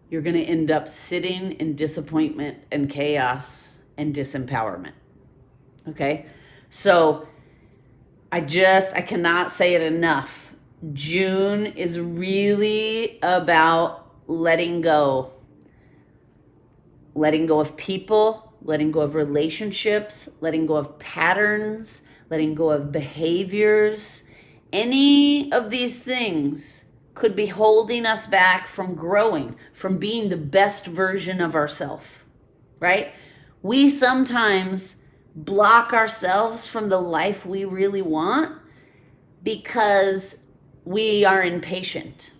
you're going to end up sitting in disappointment and chaos and disempowerment. Okay? So I cannot say it enough. June is really about letting go. Letting go of people, letting go of relationships, letting go of patterns, letting go of behaviors. Any of these things could be holding us back from growing, from being the best version of ourselves, right? We sometimes block ourselves from the life we really want because we are impatient.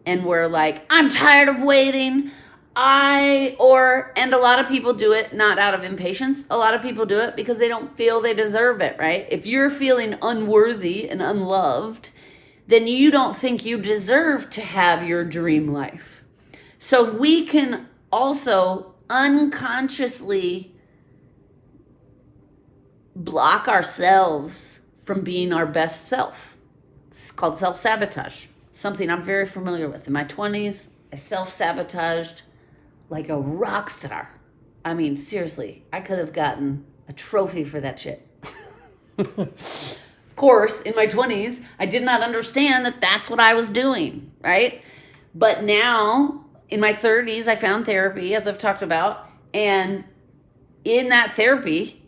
And we're like, I'm tired of waiting. And a lot of people do it not out of impatience. A lot of people do it because they don't feel they deserve it, right? If you're feeling unworthy and unloved, then you don't think you deserve to have your dream life. So we can also unconsciously block ourselves from being our best self. It's called self-sabotage, something I'm very familiar with. In my 20s, I self-sabotaged like a rock star. I mean, seriously, I could have gotten a trophy for that shit. Of course, in my 20s, I did not understand that that's what I was doing, right? But now, in my 30s, I found therapy, as I've talked about. And in that therapy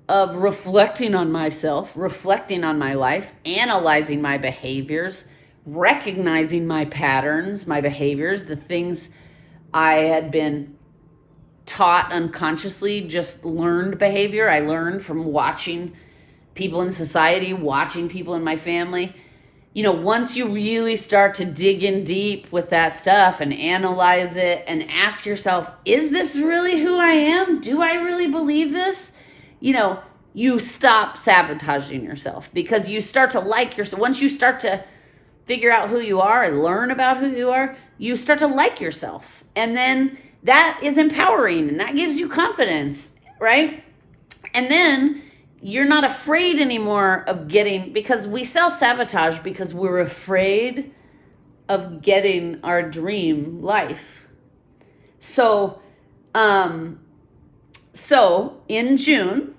of reflecting on myself, reflecting on my life, analyzing my behaviors, recognizing my patterns, my behaviors, the things I had been taught unconsciously, just learned behavior. I learned from watching people in society, watching people in my family. You know, once you really start to dig in deep with that stuff and analyze it and ask yourself, is this really who I am? Do I really believe this? You know, you stop sabotaging yourself because you start to like yourself. Once you start to figure out who you are and learn about who you are, you start to like yourself. And then that is empowering and that gives you confidence, right? And then you're not afraid anymore of because we self-sabotage because we're afraid of getting our dream life. So in June,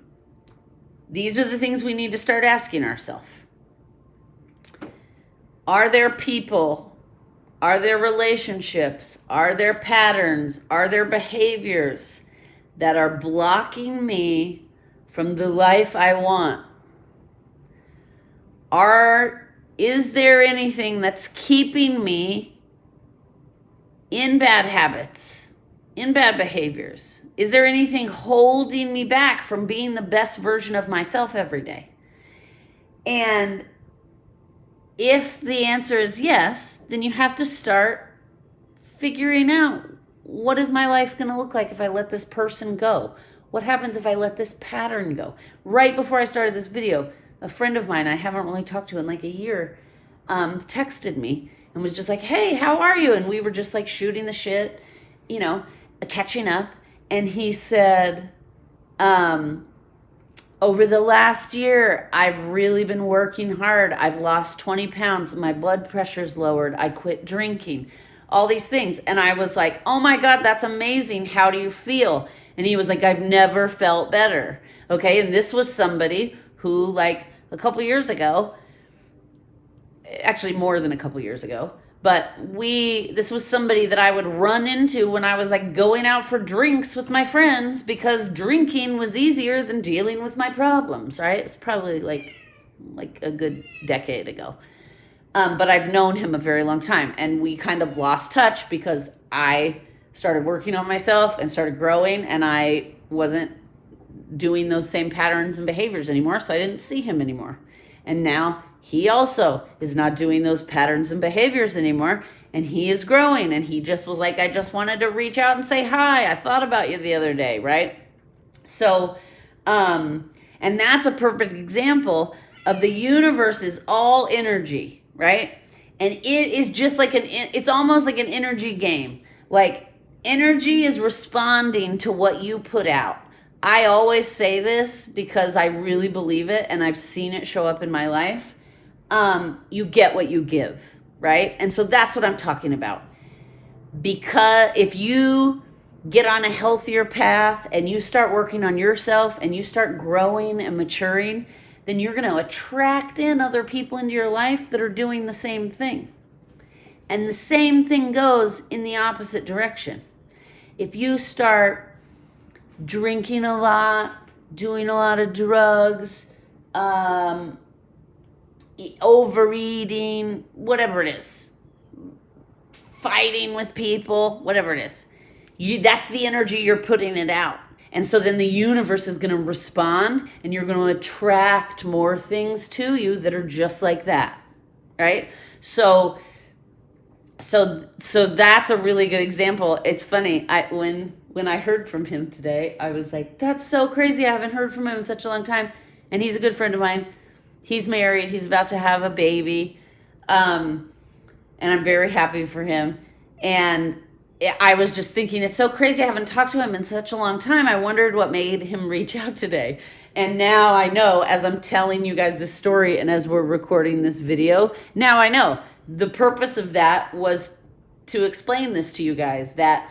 these are the things we need to start asking ourselves. Are there people? Are there relationships? Are there patterns? Are there behaviors that are blocking me from the life I want? Is there anything that's keeping me in bad habits, in bad behaviors? Is there anything holding me back from being the best version of myself every day? And if the answer is yes, then you have to start figuring out, what is my life going to look like if I let this person go? What happens if I let this pattern go? Right before I started this video, a friend of mine I haven't really talked to in like a year texted me and was just like, hey, how are you? And we were just like shooting the shit, you know, catching up. And he said, over the last year, I've really been working hard. I've lost 20 pounds. My blood pressure's lowered. I quit drinking. All these things. And I was like, oh my God, that's amazing. How do you feel? And he was like, I've never felt better. Okay. And this was somebody who, like, a couple years ago, actually more than a couple years ago, but this was somebody that I would run into when I was like going out for drinks with my friends because drinking was easier than dealing with my problems, right? It was probably like a good decade ago. But I've known him a very long time, and we kind of lost touch because I started working on myself and started growing, and I wasn't doing those same patterns and behaviors anymore, so I didn't see him anymore. And now he also is not doing those patterns and behaviors anymore, and he is growing, and he just was like, I just wanted to reach out and say hi. I thought about you the other day, right? So, and that's a perfect example of the universe is all energy, right? And it is just like it's almost like an energy game. Like energy is responding to what you put out. I always say this because I really believe it and I've seen it show up in my life. You get what you give, right? And so that's what I'm talking about. Because if you get on a healthier path and you start working on yourself and you start growing and maturing, then you're going to attract in other people into your life that are doing the same thing. And the same thing goes in the opposite direction. If you start drinking a lot, doing a lot of drugs, overeating, whatever it is, fighting with people, whatever it is, that's the energy you're putting it out. And so then the universe is going to respond and you're going to attract more things to you that are just like that, right? So that's a really good example. It's funny. When I heard from him today, I was like, that's so crazy. I haven't heard from him in such a long time. And he's a good friend of mine. He's married. He's about to have a baby. And I'm very happy for him. And I was just thinking, it's so crazy. I haven't talked to him in such a long time. I wondered what made him reach out today. And now I know, as I'm telling you guys this story and as we're recording this video, now I know the purpose of that was to explain this to you guys, that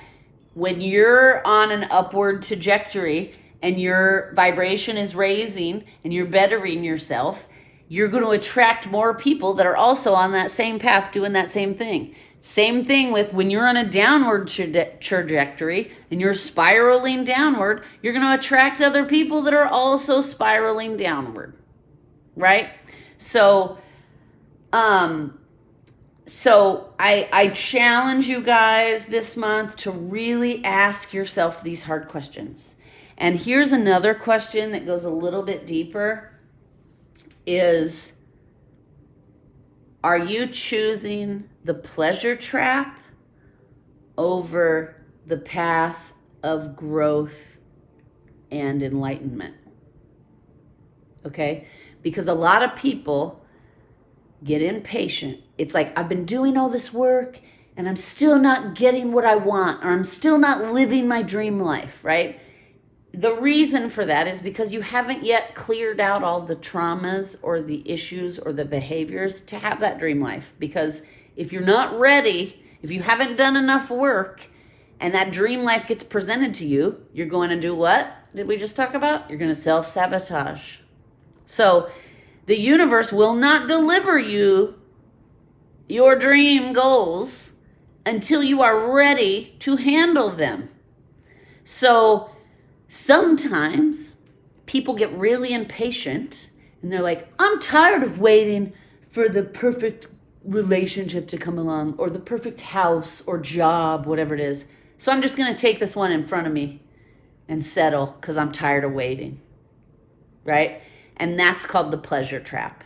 when you're on an upward trajectory and your vibration is raising and you're bettering yourself, you're going to attract more people that are also on that same path doing that same thing. Same thing with when you're on a downward trajectory and you're spiraling downward, you're going to attract other people that are also spiraling downward, right? So I challenge you guys this month to really ask yourself these hard questions. And here's another question that goes a little bit deeper is, are you choosing the pleasure trap over the path of growth and enlightenment? Okay? Because a lot of people get impatient. It's like, I've been doing all this work and I'm still not getting what I want, or I'm still not living my dream life, right? The reason for that is because you haven't yet cleared out all the traumas or the issues or the behaviors to have that dream life. Because if you're not ready, if you haven't done enough work and that dream life gets presented to you, you're going to do what did we just talk about? You're going to self-sabotage. So the universe will not deliver you your dream goals until you are ready to handle them. So sometimes people get really impatient and they're like, I'm tired of waiting for the perfect relationship to come along, or the perfect house or job, whatever it is. So I'm just going to take this one in front of me and settle because I'm tired of waiting, right? And that's called the pleasure trap.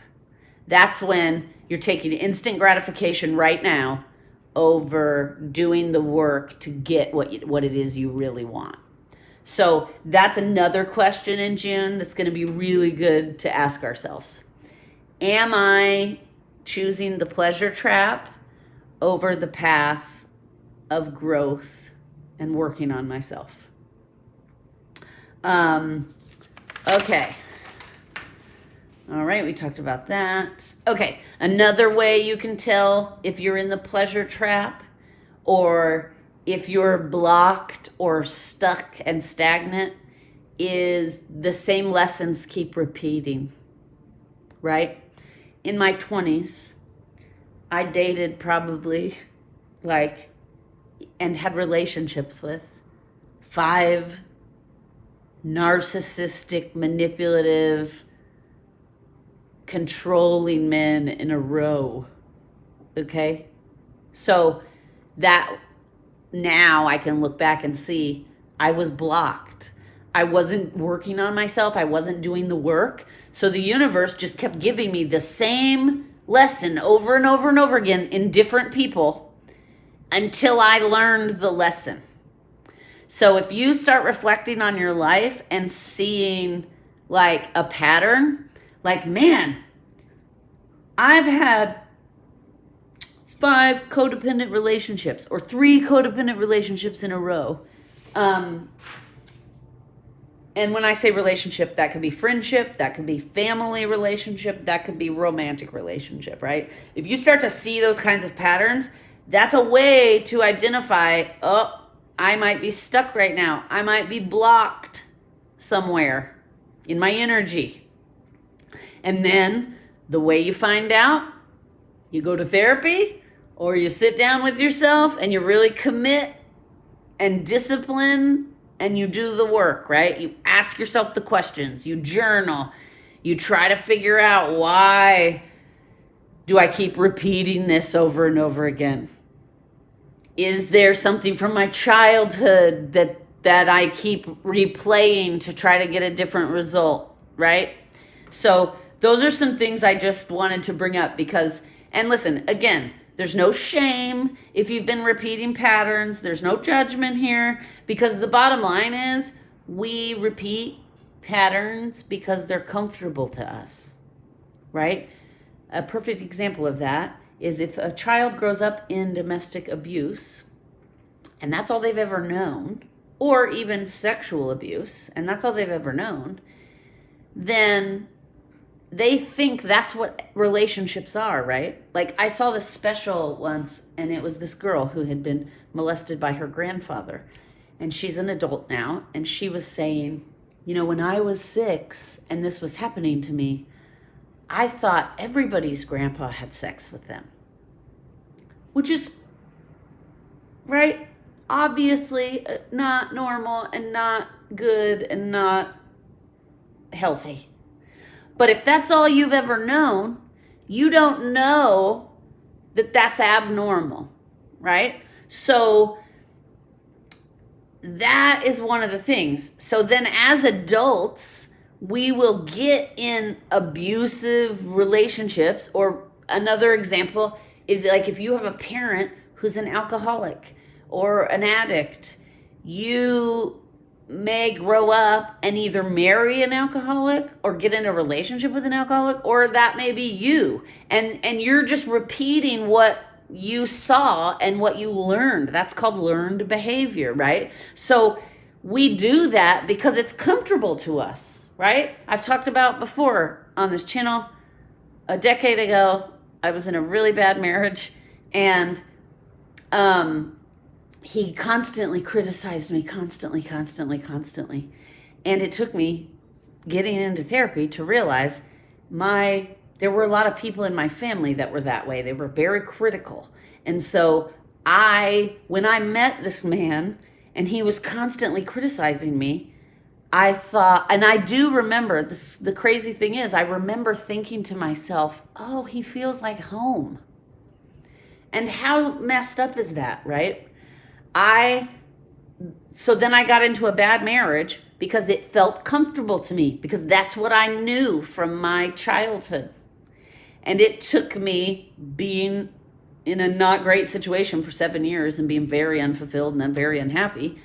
That's when you're taking instant gratification right now over doing the work to get what it is you really want. So that's another question in June that's going to be really good to ask ourselves. Am I choosing the pleasure trap over the path of growth and working on myself? Okay. All right, we talked about that. Okay, another way you can tell if you're in the pleasure trap or if you're blocked or stuck and stagnant is the same lessons keep repeating, right? In my 20s, I dated probably and had relationships with 5 narcissistic, manipulative, controlling men in a row, okay? So that now I can look back and see I was blocked. I wasn't working on myself. I wasn't doing the work. So the universe just kept giving me the same lesson over and over and over again in different people until I learned the lesson. So if you start reflecting on your life and seeing like a pattern, like, man, I've had 5 codependent relationships or 3 codependent relationships in a row. And when I say relationship, that could be friendship, that could be family relationship, that could be romantic relationship, right? If you start to see those kinds of patterns, that's a way to identify, oh, I might be stuck right now. I might be blocked somewhere in my energy. And then the way you find out, you go to therapy or you sit down with yourself and you really commit and discipline and you do the work, right? You ask yourself the questions, you journal, you try to figure out, why do I keep repeating this over and over again? Is there something from my childhood that I keep replaying to try to get a different result, right? So those are some things I just wanted to bring up because, and listen, again, there's no shame if you've been repeating patterns. There's no judgment here because the bottom line is we repeat patterns because they're comfortable to us, right? A perfect example of that is if a child grows up in domestic abuse and that's all they've ever known, or even sexual abuse, and that's all they've ever known, then they think that's what relationships are, right? Like I saw this special once and it was this girl who had been molested by her grandfather. And she's an adult now. And she was saying, when I was 6 and this was happening to me, I thought everybody's grandpa had sex with them. Which is, right? Obviously not normal and not good and not healthy. But if that's all you've ever known, you don't know that that's abnormal, right? So that is one of the things. So then as adults, we will get in abusive relationships. Or another example is like if you have a parent who's an alcoholic or an addict, you may grow up and either marry an alcoholic or get in a relationship with an alcoholic, or that may be you. And you're just repeating what you saw and what you learned. That's called learned behavior, right? So we do that because it's comfortable to us, right? I've talked about before on this channel, a decade ago, I was in a really bad marriage and he constantly criticized me, constantly. And it took me getting into therapy to realize there were a lot of people in my family that were that way. They were very critical. And so when I met this man and he was constantly criticizing me, I thought, and I do remember this, the crazy thing is, I remember thinking to myself, oh, he feels like home. And how messed up is that, right? So then I got into a bad marriage because it felt comfortable to me, because that's what I knew from my childhood. And it took me being in a not great situation for 7 years and being very unfulfilled and then very unhappy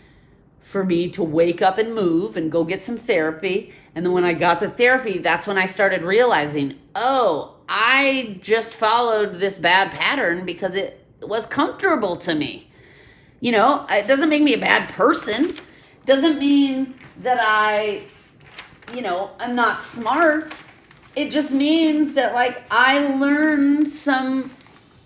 for me to wake up and move and go get some therapy. And then when I got the therapy, that's when I started realizing, oh, I just followed this bad pattern because it was comfortable to me. It doesn't make me a bad person. It doesn't mean that I'm not smart. It just means that I learned some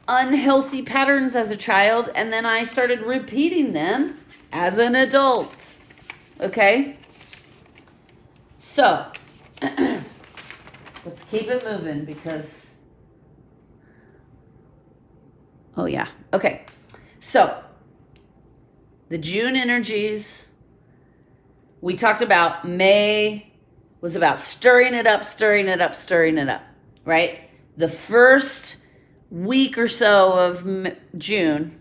unhealthy patterns as a child and then I started repeating them as an adult. Okay? So, let's keep it moving because, oh yeah. Okay. So, the June energies, we talked about May was about stirring it up, right? The first week or so of June,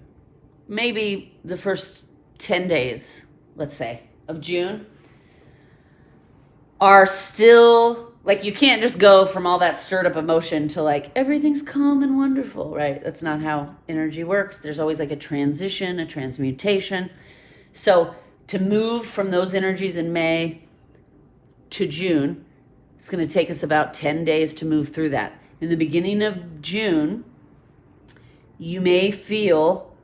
maybe the first 10 days, let's say, of June, are still, you can't just go from all that stirred up emotion to everything's calm and wonderful, right? That's not how energy works. There's always a transition, a transmutation. So to move from those energies in May to June, it's going to take us about 10 days to move through that. In the beginning of June, you may feel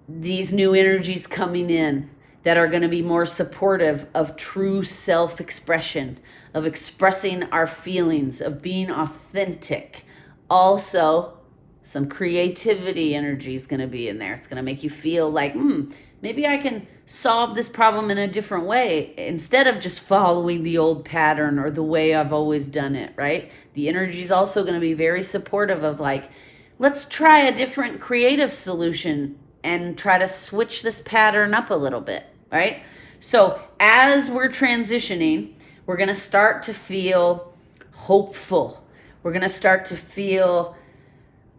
these new energies coming in that are going to be more supportive of true self-expression, of expressing our feelings, of being authentic. Also, some creativity energy is going to be in there. It's going to make you feel like, maybe I can solve this problem in a different way instead of just following the old pattern or the way I've always done it, right? The energy is also going to be very supportive of like, let's try a different creative solution and try to switch this pattern up a little bit, right? So as we're transitioning, we're going to start to feel hopeful. We're going to start to feel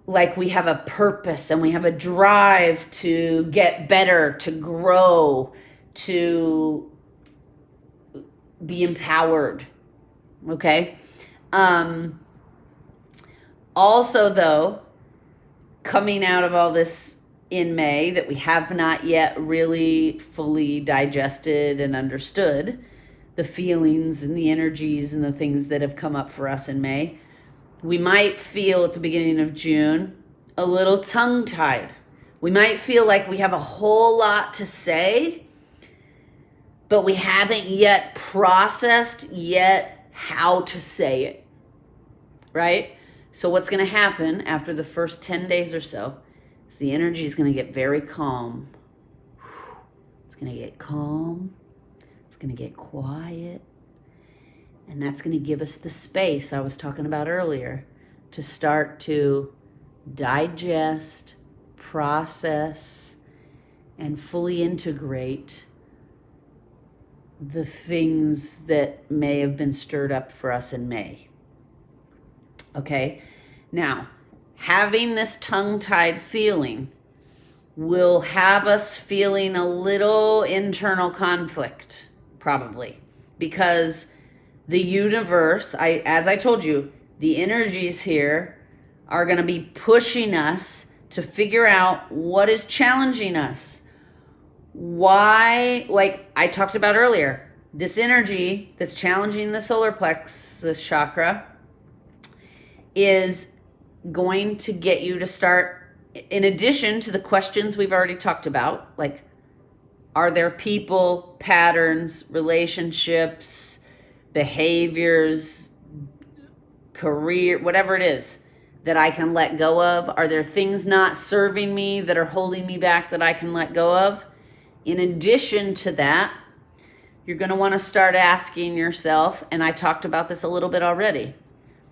like we have a purpose and we have a drive to get better, to grow, to be empowered. Okay? Also, though, coming out of all this in May that we have not yet really fully digested and understood, the feelings and the energies and the things that have come up for us in May, we might feel at the beginning of June a little tongue-tied. We might feel like we have a whole lot to say, but we haven't yet processed yet how to say it, right? So what's going to happen after the first 10 days or so is the energy is going to get very calm. It's going to get calm. It's going to get quiet. And that's going to give us the space I was talking about earlier to start to digest, process, and fully integrate the things that may have been stirred up for us in May. Okay? Now, having this tongue-tied feeling will have us feeling a little internal conflict, probably, because the universe, as I told you, the energies here are going to be pushing us to figure out what is challenging us. Why, like I talked about earlier, this energy that's challenging the solar plexus chakra is going to get you to start, in addition to the questions we've already talked about, like, are there people, patterns, relationships, behaviors, career, whatever it is that I can let go of? Are there things not serving me that are holding me back that I can let go of? In addition to that, you're going to want to start asking yourself, and I talked about this a little bit already,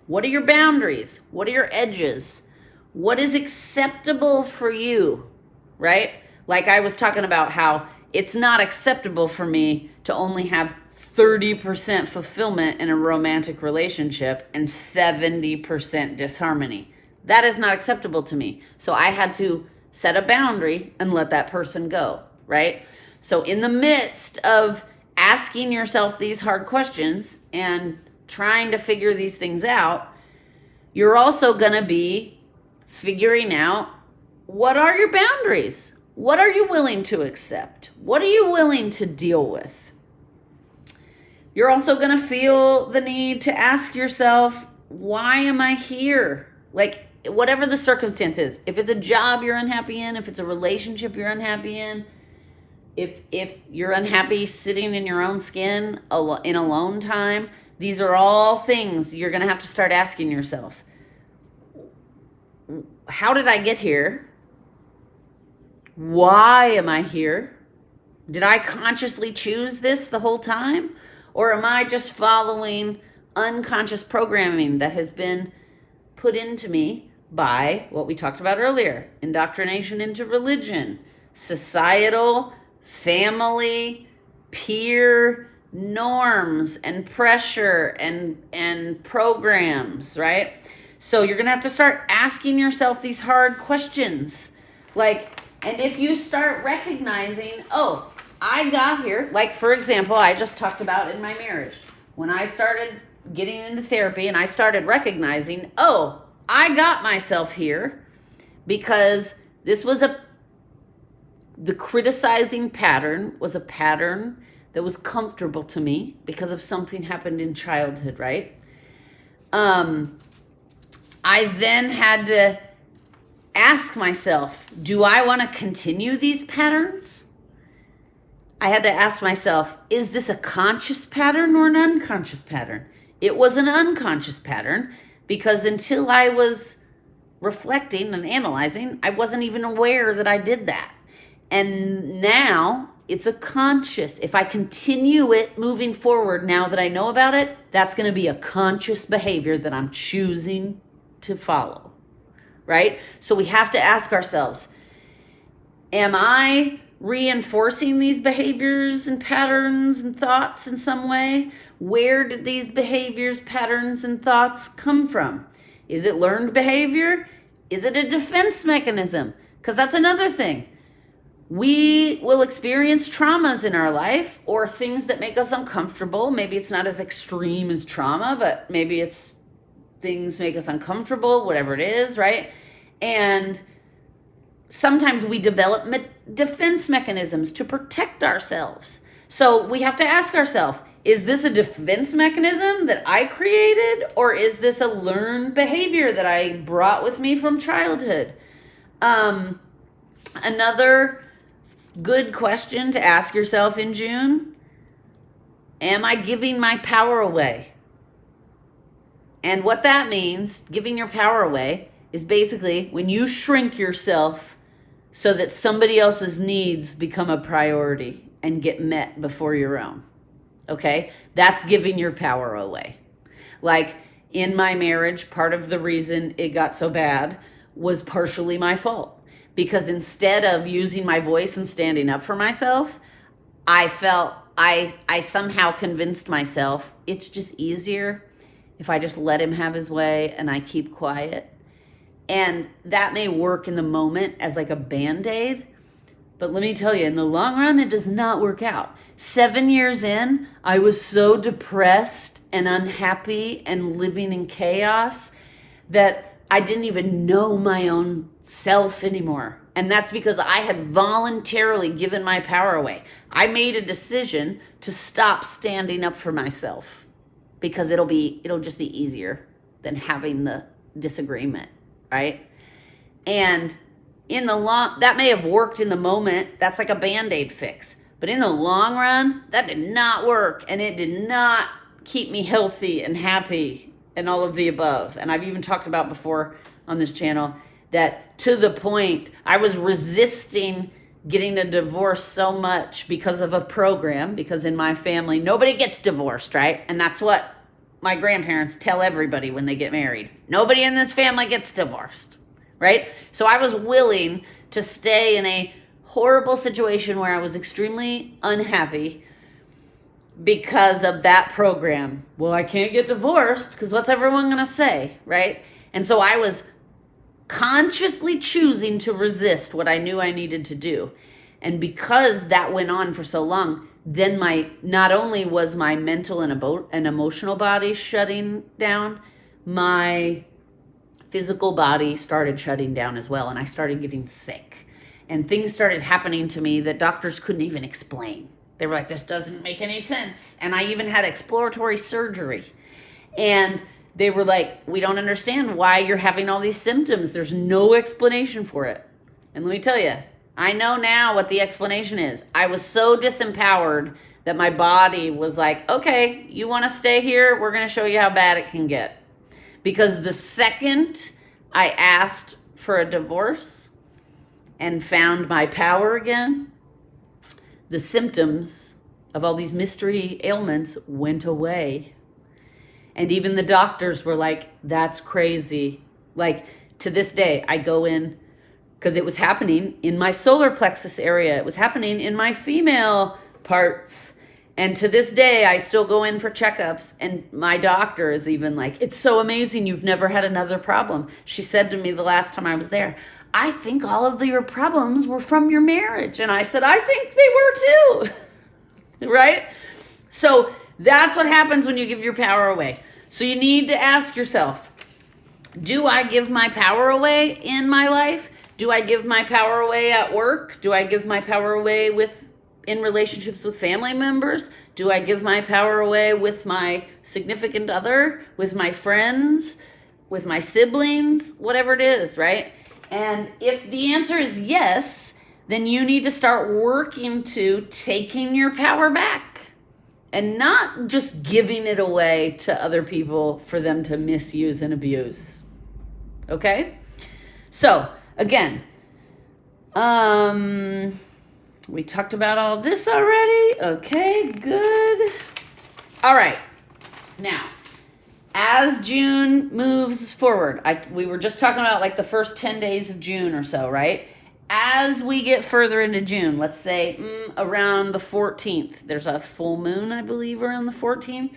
what are your boundaries? What are your edges? What is acceptable for you, right? Like I was talking about how it's not acceptable for me to only have 30% fulfillment in a romantic relationship and 70% disharmony. That is not acceptable to me. So I had to set a boundary and let that person go, right? So in the midst of asking yourself these hard questions and trying to figure these things out, you're also going to be figuring out, what are your boundaries? What are you willing to accept? What are you willing to deal with? You're also going to feel the need to ask yourself, why am I here? Like, whatever the circumstance is, if it's a job you're unhappy in, if it's a relationship you're unhappy in, if you're unhappy sitting in your own skin in alone time, these are all things you're going to have to start asking yourself. How did I get here? Why am I here? Did I consciously choose this the whole time? Or am I just following unconscious programming that has been put into me by what we talked about earlier, indoctrination into religion, societal, family, peer norms and pressure and programs, right? So you're going to have to start asking yourself these hard questions. Like, and if you start recognizing, oh, I got here, like, for example, I just talked about in my marriage, when I started getting into therapy and I started recognizing, oh, I got myself here because this was the criticizing pattern was a pattern that was comfortable to me because of something happened in childhood, right? I then had to ask myself, do I want to continue these patterns? I had to ask myself, is this a conscious pattern or an unconscious pattern? It was an unconscious pattern because until I was reflecting and analyzing, I wasn't even aware that I did that. And now it's a conscious. If I continue it moving forward, now that I know about it, that's going to be a conscious behavior that I'm choosing to follow, right? So we have to ask ourselves, am I reinforcing these behaviors and patterns and thoughts in some way? Where did these behaviors, patterns, and thoughts come from? Is it learned behavior? Is it a defense mechanism? Because that's another thing. We will experience traumas in our life or things that make us uncomfortable. Maybe it's not as extreme as trauma, but maybe it's things make us uncomfortable, whatever it is, right? And sometimes we develop defense mechanisms to protect ourselves. So we have to ask ourselves, is this a defense mechanism that I created, or is this a learned behavior that I brought with me from childhood? Another good question to ask yourself in June, am I giving my power away? And what that means, giving your power away, is basically when you shrink yourself so that somebody else's needs become a priority and get met before your own. Okay? That's giving your power away. Like in my marriage, part of the reason it got so bad was partially my fault. Because instead of using my voice and standing up for myself, I felt I somehow convinced myself it's just easier if I just let him have his way and I keep quiet. And that may work in the moment as like a Band-Aid, but let me tell you, in the long run, it does not work out. 7 years in, I was so depressed and unhappy and living in chaos that I didn't even know my own self anymore. And that's because I had voluntarily given my power away. I made a decision to stop standing up for myself because it'll just be easier than having the disagreement, right? And that may have worked in the moment. That's like a Band-Aid fix. But in the long run, that did not work. And it did not keep me healthy and happy and all of the above. And I've even talked about before on this channel that to the point I was resisting getting a divorce so much because of a program, because in my family, nobody gets divorced, right? And that's what my grandparents tell everybody when they get married. Nobody in this family gets divorced, right? So I was willing to stay in a horrible situation where I was extremely unhappy because of that program. Well, I can't get divorced because what's everyone going to say, right? And so I was consciously choosing to resist what I knew I needed to do. And because that went on for so long, then not only was my mental and emotional body shutting down, my physical body started shutting down as well. And I started getting sick. And things started happening to me that doctors couldn't even explain. They were like, this doesn't make any sense. And I even had exploratory surgery. And they were like, we don't understand why you're having all these symptoms. There's no explanation for it. And let me tell you, I know now what the explanation is. I was so disempowered that my body was like, okay, you want to stay here? We're going to show you how bad it can get. Because the second I asked for a divorce and found my power again, the symptoms of all these mystery ailments went away. And even the doctors were like, that's crazy. Like, to this day, I go in, because it was happening in my solar plexus area. It was happening in my female parts. And to this day, I still go in for checkups. And my doctor is even like, it's so amazing you've never had another problem. She said to me the last time I was there, I think all of your problems were from your marriage. And I said, I think they were too. Right? So that's what happens when you give your power away. So you need to ask yourself, do I give my power away in my life? Do I give my power away at work? Do I give my power away in relationships with family members? Do I give my power away with my significant other, with my friends, with my siblings, whatever it is, right? And if the answer is yes, then you need to start working to taking your power back and not just giving it away to other people for them to misuse and abuse. Okay? So, again, we talked about all this already. Okay, good. All right. Now, as June moves forward, we were just talking about like the first 10 days of June or so, right? As we get further into June, let's say around the 14th, there's a full moon, I believe, around the 14th.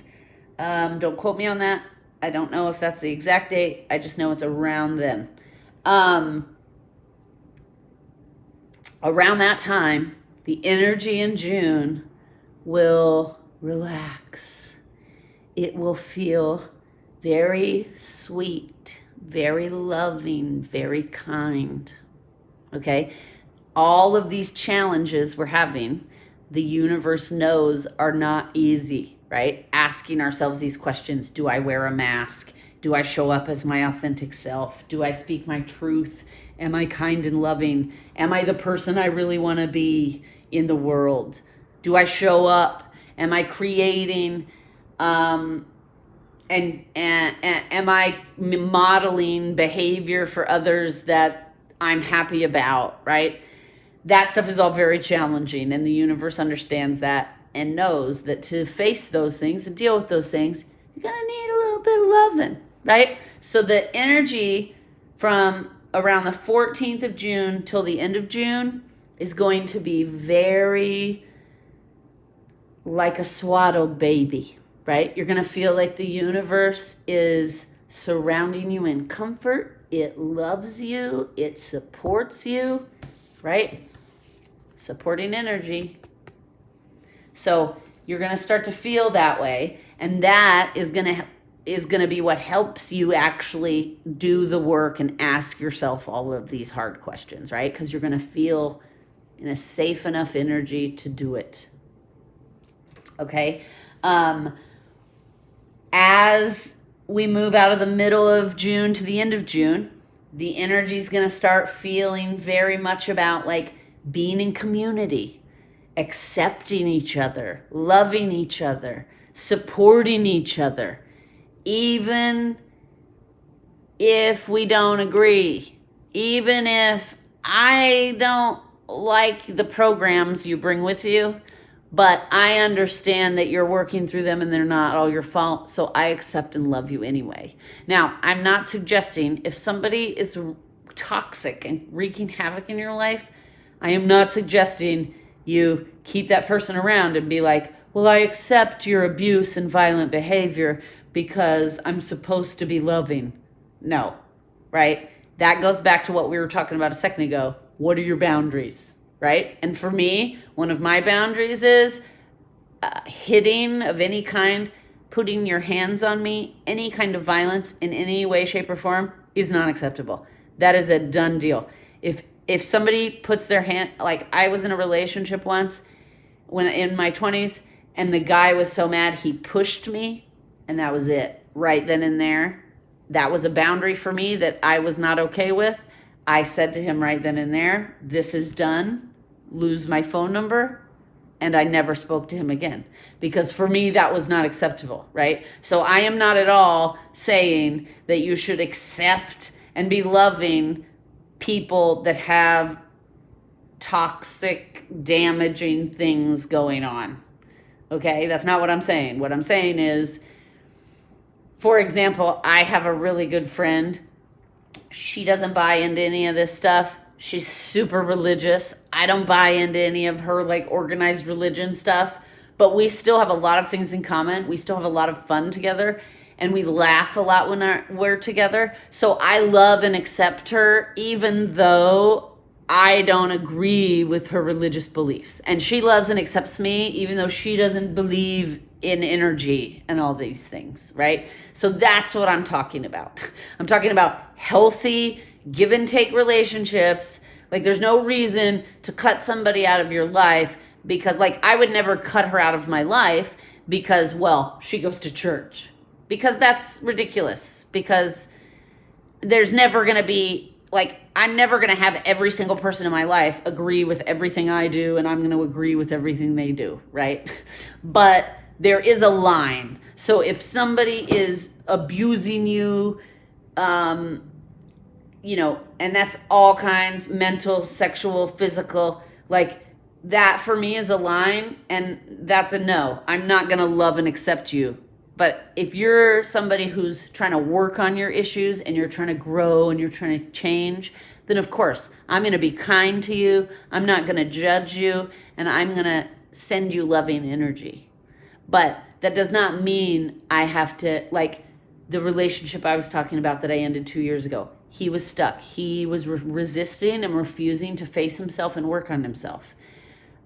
Don't quote me on that. I don't know if that's the exact date. I just know it's around then. Around that time, the energy in June will relax. It will feel very sweet, very loving, very kind. Okay? All of these challenges we're having, the universe knows are not easy, right? Asking ourselves these questions. Do I wear a mask? Do I show up as my authentic self? Do I speak my truth? Am I kind and loving? Am I the person I really want to be in the world? Do I show up? Am I creating? And am I modeling behavior for others that I'm happy about, right? That stuff is all very challenging, and the universe understands that and knows that to face those things and deal with those things, you're going to need a little bit of loving, right? So the energy from around the 14th of June till the end of June is going to be very like a swaddled baby, right? You're going to feel like the universe is surrounding you in comfort. It loves you. It supports you, right? Supporting energy. So you're going to start to feel that way. And that is going to be what helps you actually do the work and ask yourself all of these hard questions, right? Because you're going to feel in a safe enough energy to do it. Okay? As we move out of the middle of June to the end of June, the energy is going to start feeling very much about like being in community, accepting each other, loving each other, supporting each other, even if we don't agree, even if I don't like the programs you bring with you, but I understand that you're working through them and they're not all your fault, so I accept and love you anyway. Now, I'm not suggesting if somebody is toxic and wreaking havoc in your life, I am not suggesting you keep that person around and be like, well, I accept your abuse and violent behavior because I'm supposed to be loving. No, right? That goes back to what we were talking about a second ago. What are your boundaries, right? And for me, one of my boundaries is hitting of any kind, putting your hands on me, any kind of violence in any way, shape, or form is not acceptable. That is a done deal. If somebody puts their hand, like I was in a relationship once when in my 20s, and the guy was so mad he pushed me, and that was it. Right then and there, that was a boundary for me that I was not okay with. I said to him right then and there, this is done. Lose my phone number. And I never spoke to him again. Because for me, that was not acceptable, right? So I am not at all saying that you should accept and be loving people that have toxic, damaging things going on. Okay? That's not what I'm saying. What I'm saying is, for example, I have a really good friend. She doesn't buy into any of this stuff. She's super religious. I don't buy into any of her like organized religion stuff, but we still have a lot of things in common. We still have a lot of fun together, and we laugh a lot when we're together. So I love and accept her even though I don't agree with her religious beliefs. And she loves and accepts me even though she doesn't believe in energy and all these things, right? So that's what I'm talking about. I'm talking about healthy give and take relationships. Like there's no reason to cut somebody out of your life because like I would never cut her out of my life because, well, she goes to church. Because that's ridiculous. Because there's never going to be, like, I'm never going to have every single person in my life agree with everything I do, and I'm going to agree with everything they do, right? But there is a line. So if somebody is abusing you, you know, and that's all kinds, mental, sexual, physical, like that for me is a line, and that's a no. I'm not going to love and accept you. But if you're somebody who's trying to work on your issues and you're trying to grow and you're trying to change, then of course, I'm going to be kind to you. I'm not going to judge you, and I'm going to send you loving energy. But that does not mean I have to, like the relationship I was talking about that I ended 2 years ago. He was stuck. He was resisting and refusing to face himself and work on himself.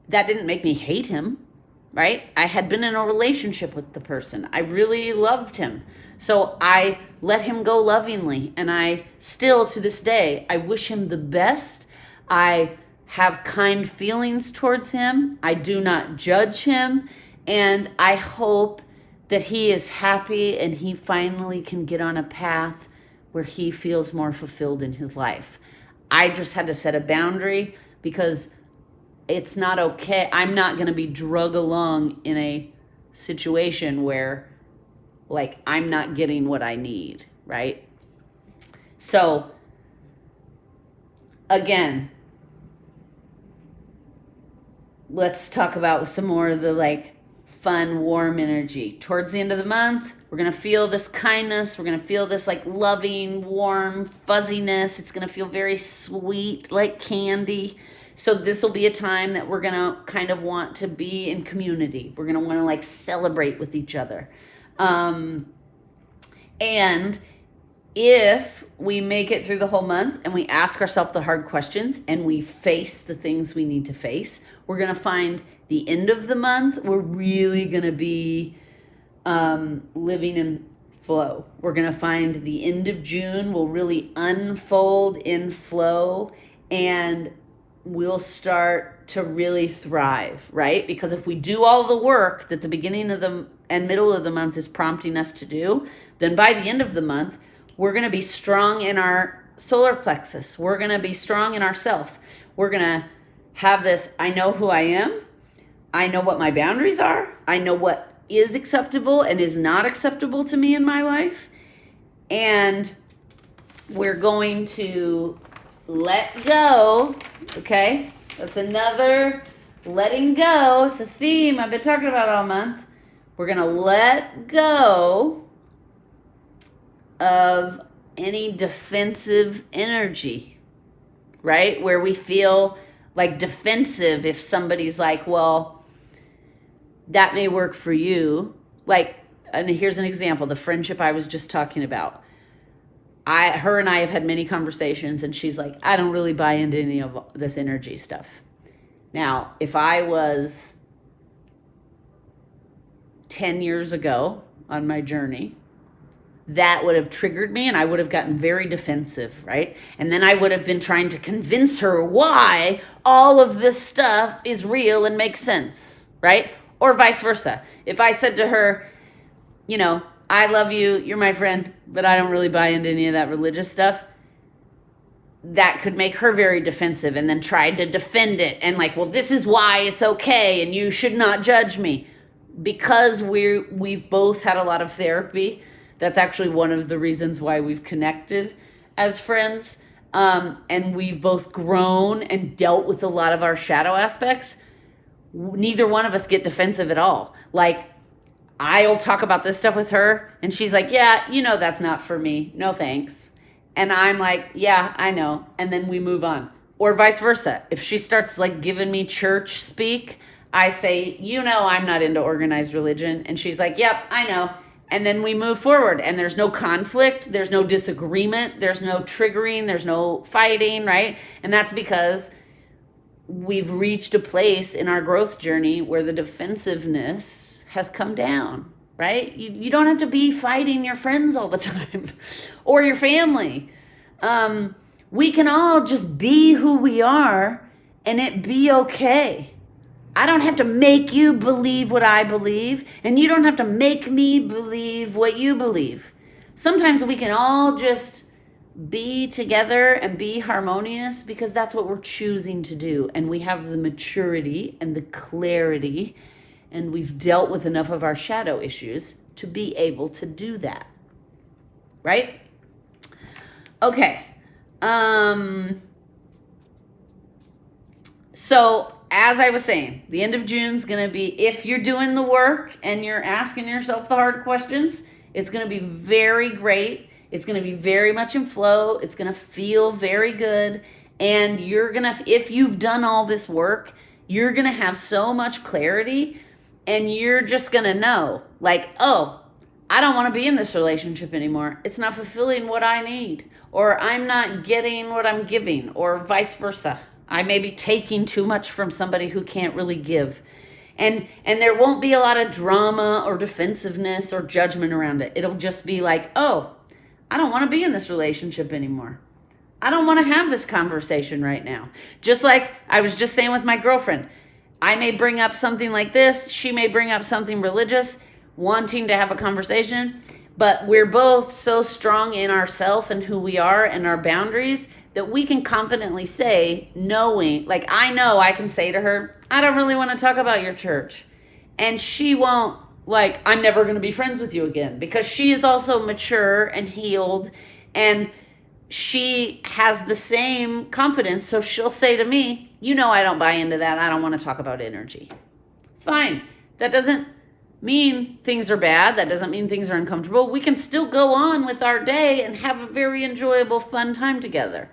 That didn't make me hate him, right? I had been in a relationship with the person. I really loved him. So I let him go lovingly. And I still, to this day, I wish him the best. I have kind feelings towards him. I do not judge him. And I hope that he is happy and he finally can get on a path where he feels more fulfilled in his life. I just had to set a boundary because it's not okay. I'm not going to be drug along in a situation where, like, I'm not getting what I need, right? So, again, let's talk about some more of the, like, fun, warm energy. Towards the end of the month, we're going to feel this kindness. We're going to feel this, like, loving, warm fuzziness. It's going to feel very sweet, like candy. So this will be a time that we're going to kind of want to be in community. We're going to want to, like, celebrate with each other. And if we make it through the whole month and we ask ourselves the hard questions and we face the things we need to face, we're going to find the end of the month, we're really going to be living in flow. We're going to find the end of June will really unfold in flow, and we'll start to really thrive, right? Because if we do all the work that the beginning of the and middle of the month is prompting us to do, then by the end of the month, we're going to be strong in our solar plexus. We're going to be strong in ourself. We're going to have this, I know who I am. I know what my boundaries are. I know what is acceptable and is not acceptable to me in my life. And we're going to let go, okay? That's another letting go. It's a theme I've been talking about all month. We're going to let go of any defensive energy, right? Where we feel like defensive if somebody's like, well, that may work for you. Like, and here's an example, the friendship I was just talking about. Her and I have had many conversations, and she's like, I don't really buy into any of this energy stuff. Now, if I was 10 years ago on my journey, that would have triggered me and I would have gotten very defensive, right? And then I would have been trying to convince her why all of this stuff is real and makes sense, right? Or vice versa. If I said to her, you know, I love you, you're my friend, but I don't really buy into any of that religious stuff, that could make her very defensive and then try to defend it and like, well, this is why it's okay and you should not judge me. Because we've both had a lot of therapy, that's actually one of the reasons why we've connected as friends. And we've both grown and dealt with a lot of our shadow aspects. Neither one of us get defensive at all. Like, I'll talk about this stuff with her and she's like, yeah, you know, that's not for me. No, thanks. And I'm like, yeah, I know. And then we move on. Or vice versa. If she starts like giving me church speak, I say, you know, I'm not into organized religion. And she's like, yep, I know. And then we move forward and there's no conflict. There's no disagreement. There's no triggering. There's no fighting, right? And that's because we've reached a place in our growth journey where the defensiveness has come down, right? You don't have to be fighting your friends all the time or your family. We can all just be who we are and it be okay. I don't have to make you believe what I believe, and you don't have to make me believe what you believe. Sometimes we can all just be together and be harmonious because that's what we're choosing to do. And we have the maturity and the clarity, and we've dealt with enough of our shadow issues to be able to do that. Right? Okay. So as I was saying, the end of June is going to be, if you're doing the work and you're asking yourself the hard questions, it's going to be very great. It's going to be very much in flow. It's going to feel very good. And you're going to, if you've done all this work, you're going to have so much clarity, and you're just going to know, like, oh, I don't want to be in this relationship anymore. It's not fulfilling what I need, or I'm not getting what I'm giving, or vice versa. I may be taking too much from somebody who can't really give. And there won't be a lot of drama or defensiveness or judgment around it. It'll just be like, oh, I don't want to be in this relationship anymore. I don't want to have this conversation right now. Just like I was just saying with my girlfriend, I may bring up something like this. She may bring up something religious, wanting to have a conversation, but we're both so strong in ourself and who we are and our boundaries that we can confidently say, knowing, like I know I can say to her, I don't really want to talk about your church. And she won't, like, I'm never going to be friends with you again, because she is also mature and healed, and she has the same confidence. So she'll say to me, you know, I don't buy into that. I don't want to talk about energy. Fine. That doesn't mean things are bad. That doesn't mean things are uncomfortable. We can still go on with our day and have a very enjoyable, fun time together,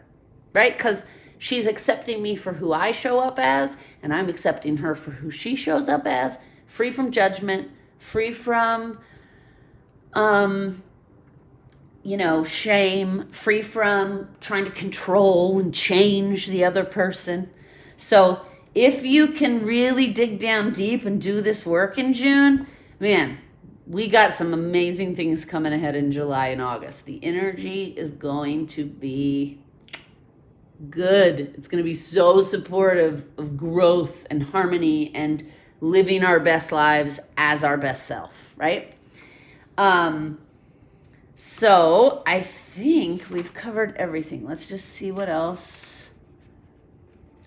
right? Because she's accepting me for who I show up as, and I'm accepting her for who she shows up as, free from judgment, free from, shame, free from trying to control and change the other person. So if you can really dig down deep and do this work in June, man, we got some amazing things coming ahead in July and August. The energy is going to be good. It's going to be so supportive of growth and harmony and living our best lives as our best self, right? So I think we've covered everything. Let's just see what else.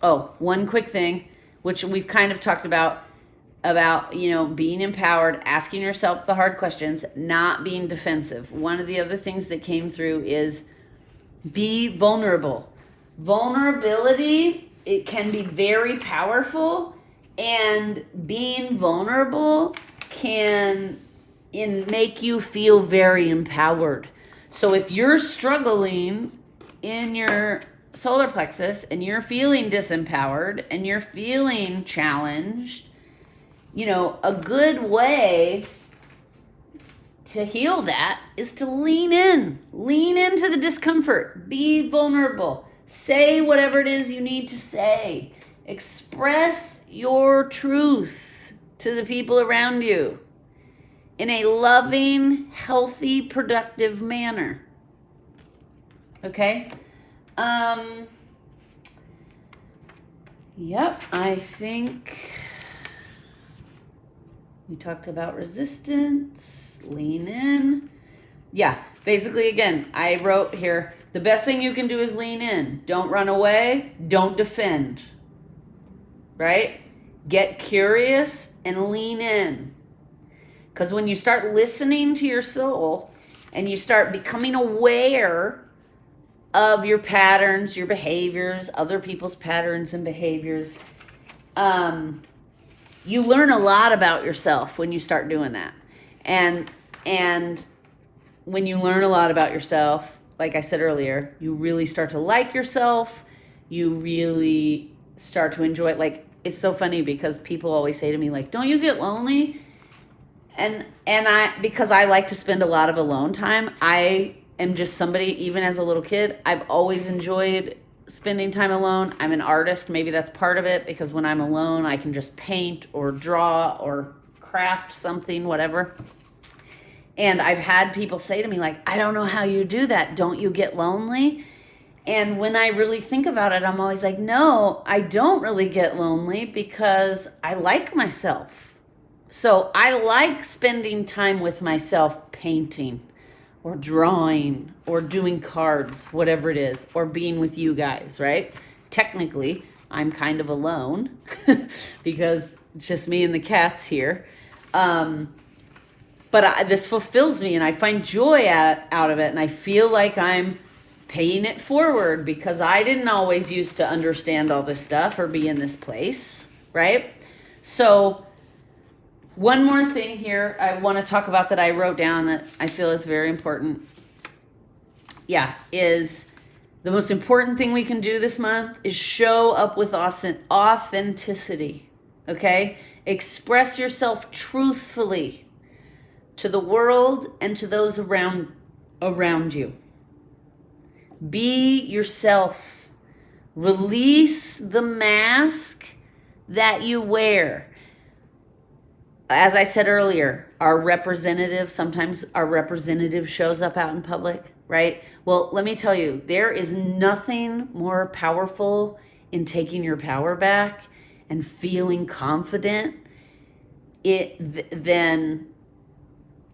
Oh, one quick thing, which we've kind of talked about, being empowered, asking yourself the hard questions, not being defensive. One of the other things that came through is be vulnerable. Vulnerability, it can be very powerful, and being vulnerable can make you feel very empowered. So if you're struggling in your solar plexus and you're feeling disempowered and you're feeling challenged, a good way to heal that is to lean into the discomfort, be vulnerable, say whatever it is you need to say, express your truth to the people around you in a loving, healthy, productive manner. Okay? Yep, I think we talked about resistance, lean in. Yeah, basically, again, I wrote here, the best thing you can do is lean in. Don't run away. Don't defend. Right? Get curious and lean in. Because when you start listening to your soul and you start becoming aware of your patterns, your behaviors, other people's patterns and behaviors, you learn a lot about yourself when you start doing that. And when you learn a lot about yourself, like I said earlier, you really start to like yourself. You really start to enjoy it. Like, it's so funny because people always say to me, like, don't you get lonely? And because I like to spend a lot of alone time, I am just somebody, even as a little kid, I've always enjoyed spending time alone. I'm an artist. Maybe that's part of it, because when I'm alone, I can just paint or draw or craft something, whatever. And I've had people say to me, like, I don't know how you do that. Don't you get lonely? And when I really think about it, I'm always like, no, I don't really get lonely because I like myself. So I like spending time with myself painting. or drawing or doing cards, whatever it is, or being with you guys, right? Technically, I'm kind of alone because it's just me and the cats here. But this fulfills me and I find joy out of it. And I feel like I'm paying it forward because I didn't always used to understand all this stuff or be in this place, right? So one more thing here I want to talk about that I wrote down that I feel is very important. Yeah, is the most important thing we can do this month is show up with authenticity, okay? Express yourself truthfully to the world and to those around you. Be yourself. Release the mask that you wear. As I said earlier, sometimes our representative shows up out in public, right? Well, let me tell you, there is nothing more powerful in taking your power back and feeling confident than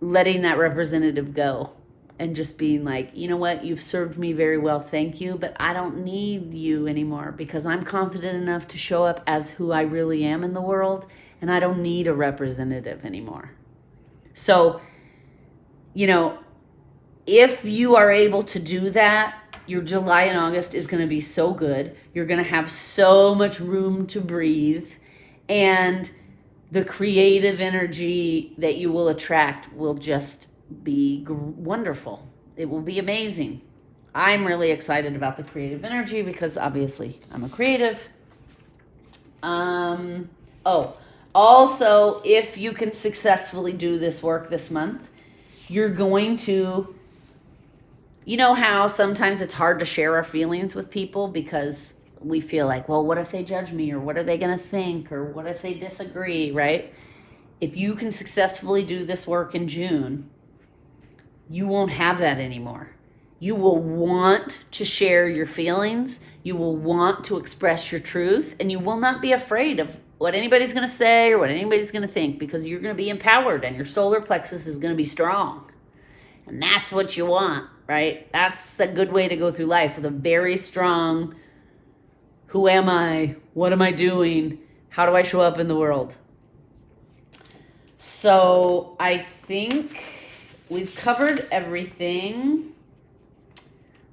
letting that representative go and just being like, you know what, you've served me very well, thank you, but I don't need you anymore because I'm confident enough to show up as who I really am in the world, and I don't need a representative anymore. So, if you are able to do that, your July and August is going to be so good. You're going to have so much room to breathe, and the creative energy that you will attract will just be wonderful. It will be amazing. I'm really excited about the creative energy because obviously I'm a creative. Also, if you can successfully do this work this month, you're going to, you know how sometimes it's hard to share our feelings with people because we feel like, well, what if they judge me, or what are they going to think, or what if they disagree, right? If you can successfully do this work in June, you won't have that anymore. You will want to share your feelings. You will want to express your truth, and you will not be afraid of what anybody's going to say or what anybody's going to think, because you're going to be empowered and your solar plexus is going to be strong. And that's what you want, right? That's a good way to go through life, with a very strong, who am I? What am I doing? How do I show up in the world? So I think we've covered everything.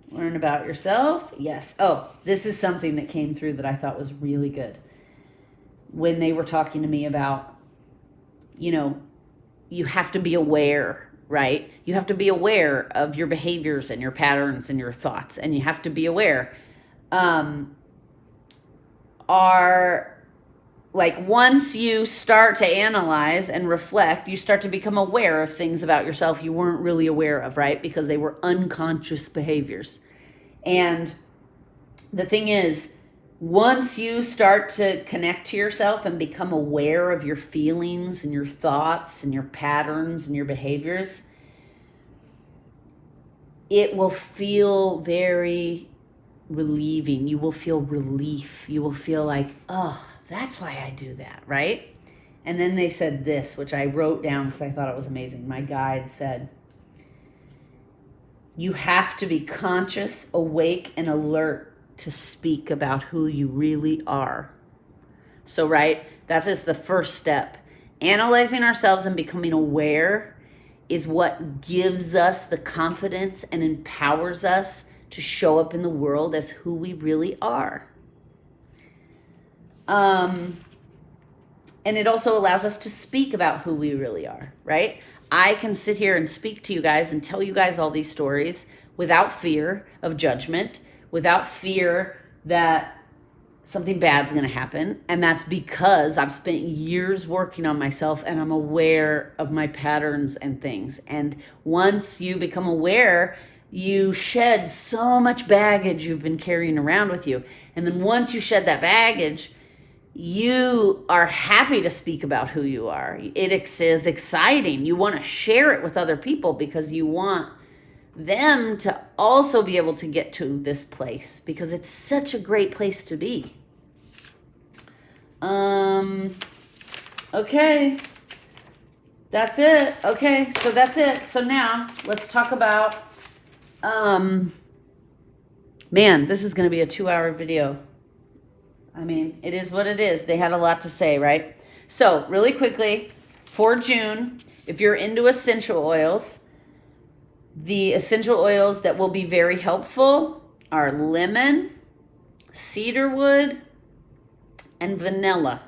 Learn about yourself. Yes. Oh, this is something that came through that I thought was really good. When they were talking to me about, you have to be aware, right? You have to be aware of your behaviors and your patterns and your thoughts. And you have to be aware. Once you start to analyze and reflect, you start to become aware of things about yourself you weren't really aware of, right? Because they were unconscious behaviors. And the thing is, once you start to connect to yourself and become aware of your feelings and your thoughts and your patterns and your behaviors, it will feel very relieving. You will feel relief. You will feel like, oh, that's why I do that, right? And then they said this, which I wrote down because I thought it was amazing. My guide said, you have to be conscious, awake, and alert to speak about who you really are. So, right, that's just the first step. Analyzing ourselves and becoming aware is what gives us the confidence and empowers us to show up in the world as who we really are. And it also allows us to speak about who we really are, right? I can sit here and speak to you guys and tell you guys all these stories without fear of judgment, without fear that something bad's going to happen. And that's because I've spent years working on myself and I'm aware of my patterns and things. And once you become aware, you shed so much baggage you've been carrying around with you. And then once you shed that baggage, you are happy to speak about who you are. It is exciting. You want to share it with other people because you want them to also be able to get to this place, because it's such a great place to be. Okay. That's it. Okay, so that's it. So now let's talk about, man, this is going to be a 2-hour video. I mean, it is what it is. They had a lot to say, right? So really quickly, for June, if you're into essential oils, the essential oils that will be very helpful are lemon, cedarwood, and vanilla.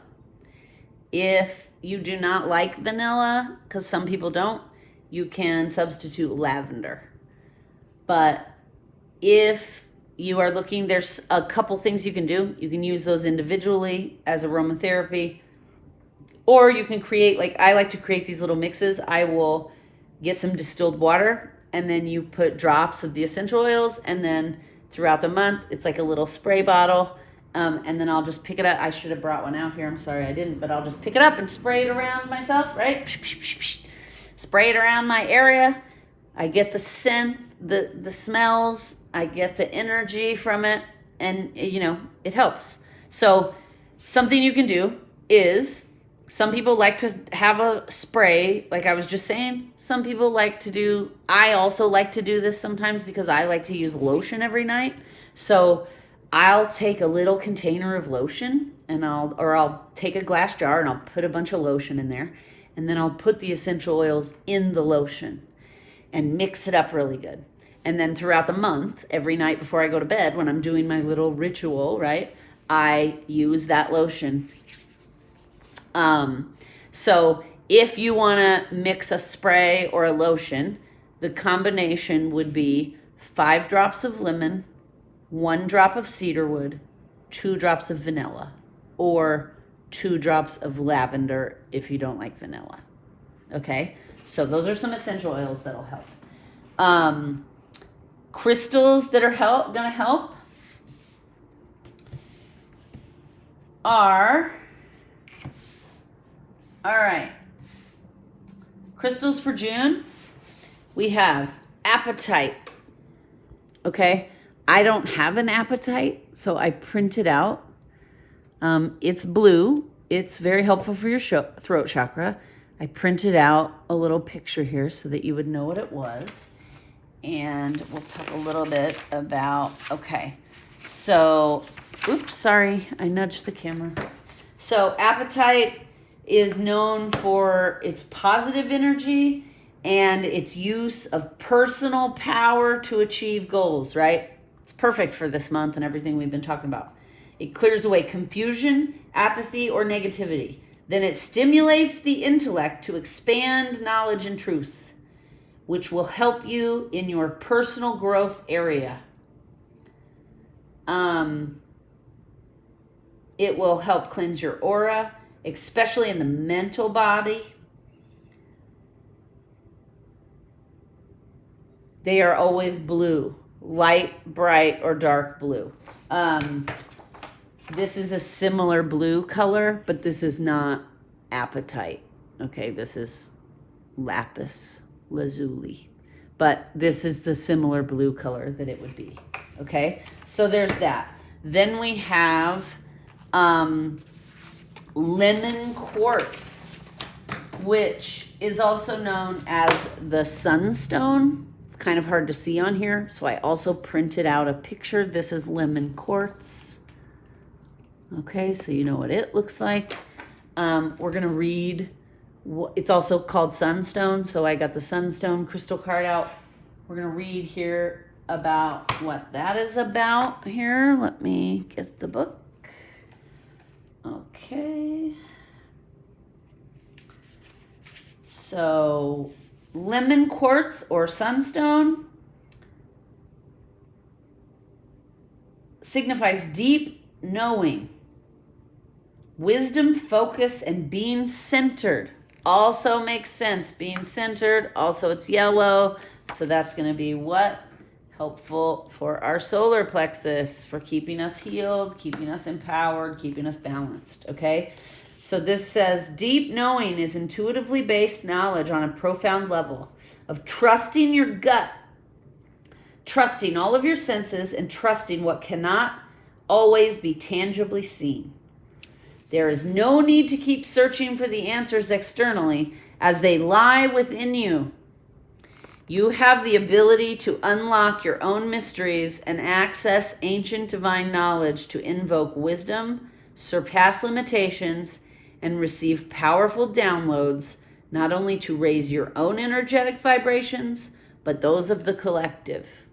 If you do not like vanilla, because some people don't, you can substitute lavender. But if you are looking, there's a couple things you can do. You can use those individually as aromatherapy, or you can create, like I like to create these little mixes. I will get some distilled water, and then you put drops of the essential oils, and then throughout the month, it's like a little spray bottle. And then I'll just pick it up. I should have brought one out here. I'm sorry I didn't, but I'll just pick it up and spray it around myself, right? Spray it around my area. I get the scent, the smells. I get the energy from it, and you know, it helps. So something you can do is, some people like to have a spray, like I was just saying. Some people like to do, I also like to do this sometimes because I like to use lotion every night. So I'll take a little container of lotion, and I'll take a glass jar and I'll put a bunch of lotion in there, and then I'll put the essential oils in the lotion and mix it up really good. And then throughout the month, every night before I go to bed, when I'm doing my little ritual, right, I use that lotion. So if you want to mix a spray or a lotion, the combination would be 5 drops of lemon, 1 drop of cedarwood, 2 drops of vanilla, or 2 drops of lavender if you don't like vanilla. Okay, so those are some essential oils that'll help. Crystals that are gonna help are, all right, crystals for June, we have apatite. Okay, I don't have an apatite, so I printed out. It's blue. It's very helpful for your throat chakra. I printed out a little picture here so that you would know what it was. And we'll talk a little bit about, okay, so, oops, sorry, I nudged the camera. So apatite is known for its positive energy and its use of personal power to achieve goals, right? It's perfect for this month and everything we've been talking about. It clears away confusion, apathy, or negativity. Then it stimulates the intellect to expand knowledge and truth, which will help you in your personal growth area. It will help cleanse your aura, especially in the mental body. They are always blue, light, bright, or dark blue. This is a similar blue color, but this is not apatite. Okay, this is lapis lazuli. But this is the similar blue color that it would be. Okay, so there's that. Then we have lemon quartz, which is also known as the sunstone. It's kind of hard to see on here, so I also printed out a picture. This is lemon quartz. Okay, so you know what it looks like. We're going to read, it's also called sunstone, so I got the sunstone crystal card out. We're going to read here about what that is about here. Let me get the book. Okay. So, lemon quartz or sunstone signifies deep knowing, wisdom, focus, and being centered. Also makes sense. Being centered. Also, it's yellow. So that's going to be what? Helpful for our solar plexus, for keeping us healed, keeping us empowered, keeping us balanced. Okay? So this says, deep knowing is intuitively based knowledge on a profound level of trusting your gut, trusting all of your senses, and trusting what cannot always be tangibly seen. There is no need to keep searching for the answers externally, as they lie within you. You have the ability to unlock your own mysteries and access ancient divine knowledge to invoke wisdom, surpass limitations, and receive powerful downloads, not only to raise your own energetic vibrations, but those of the collective.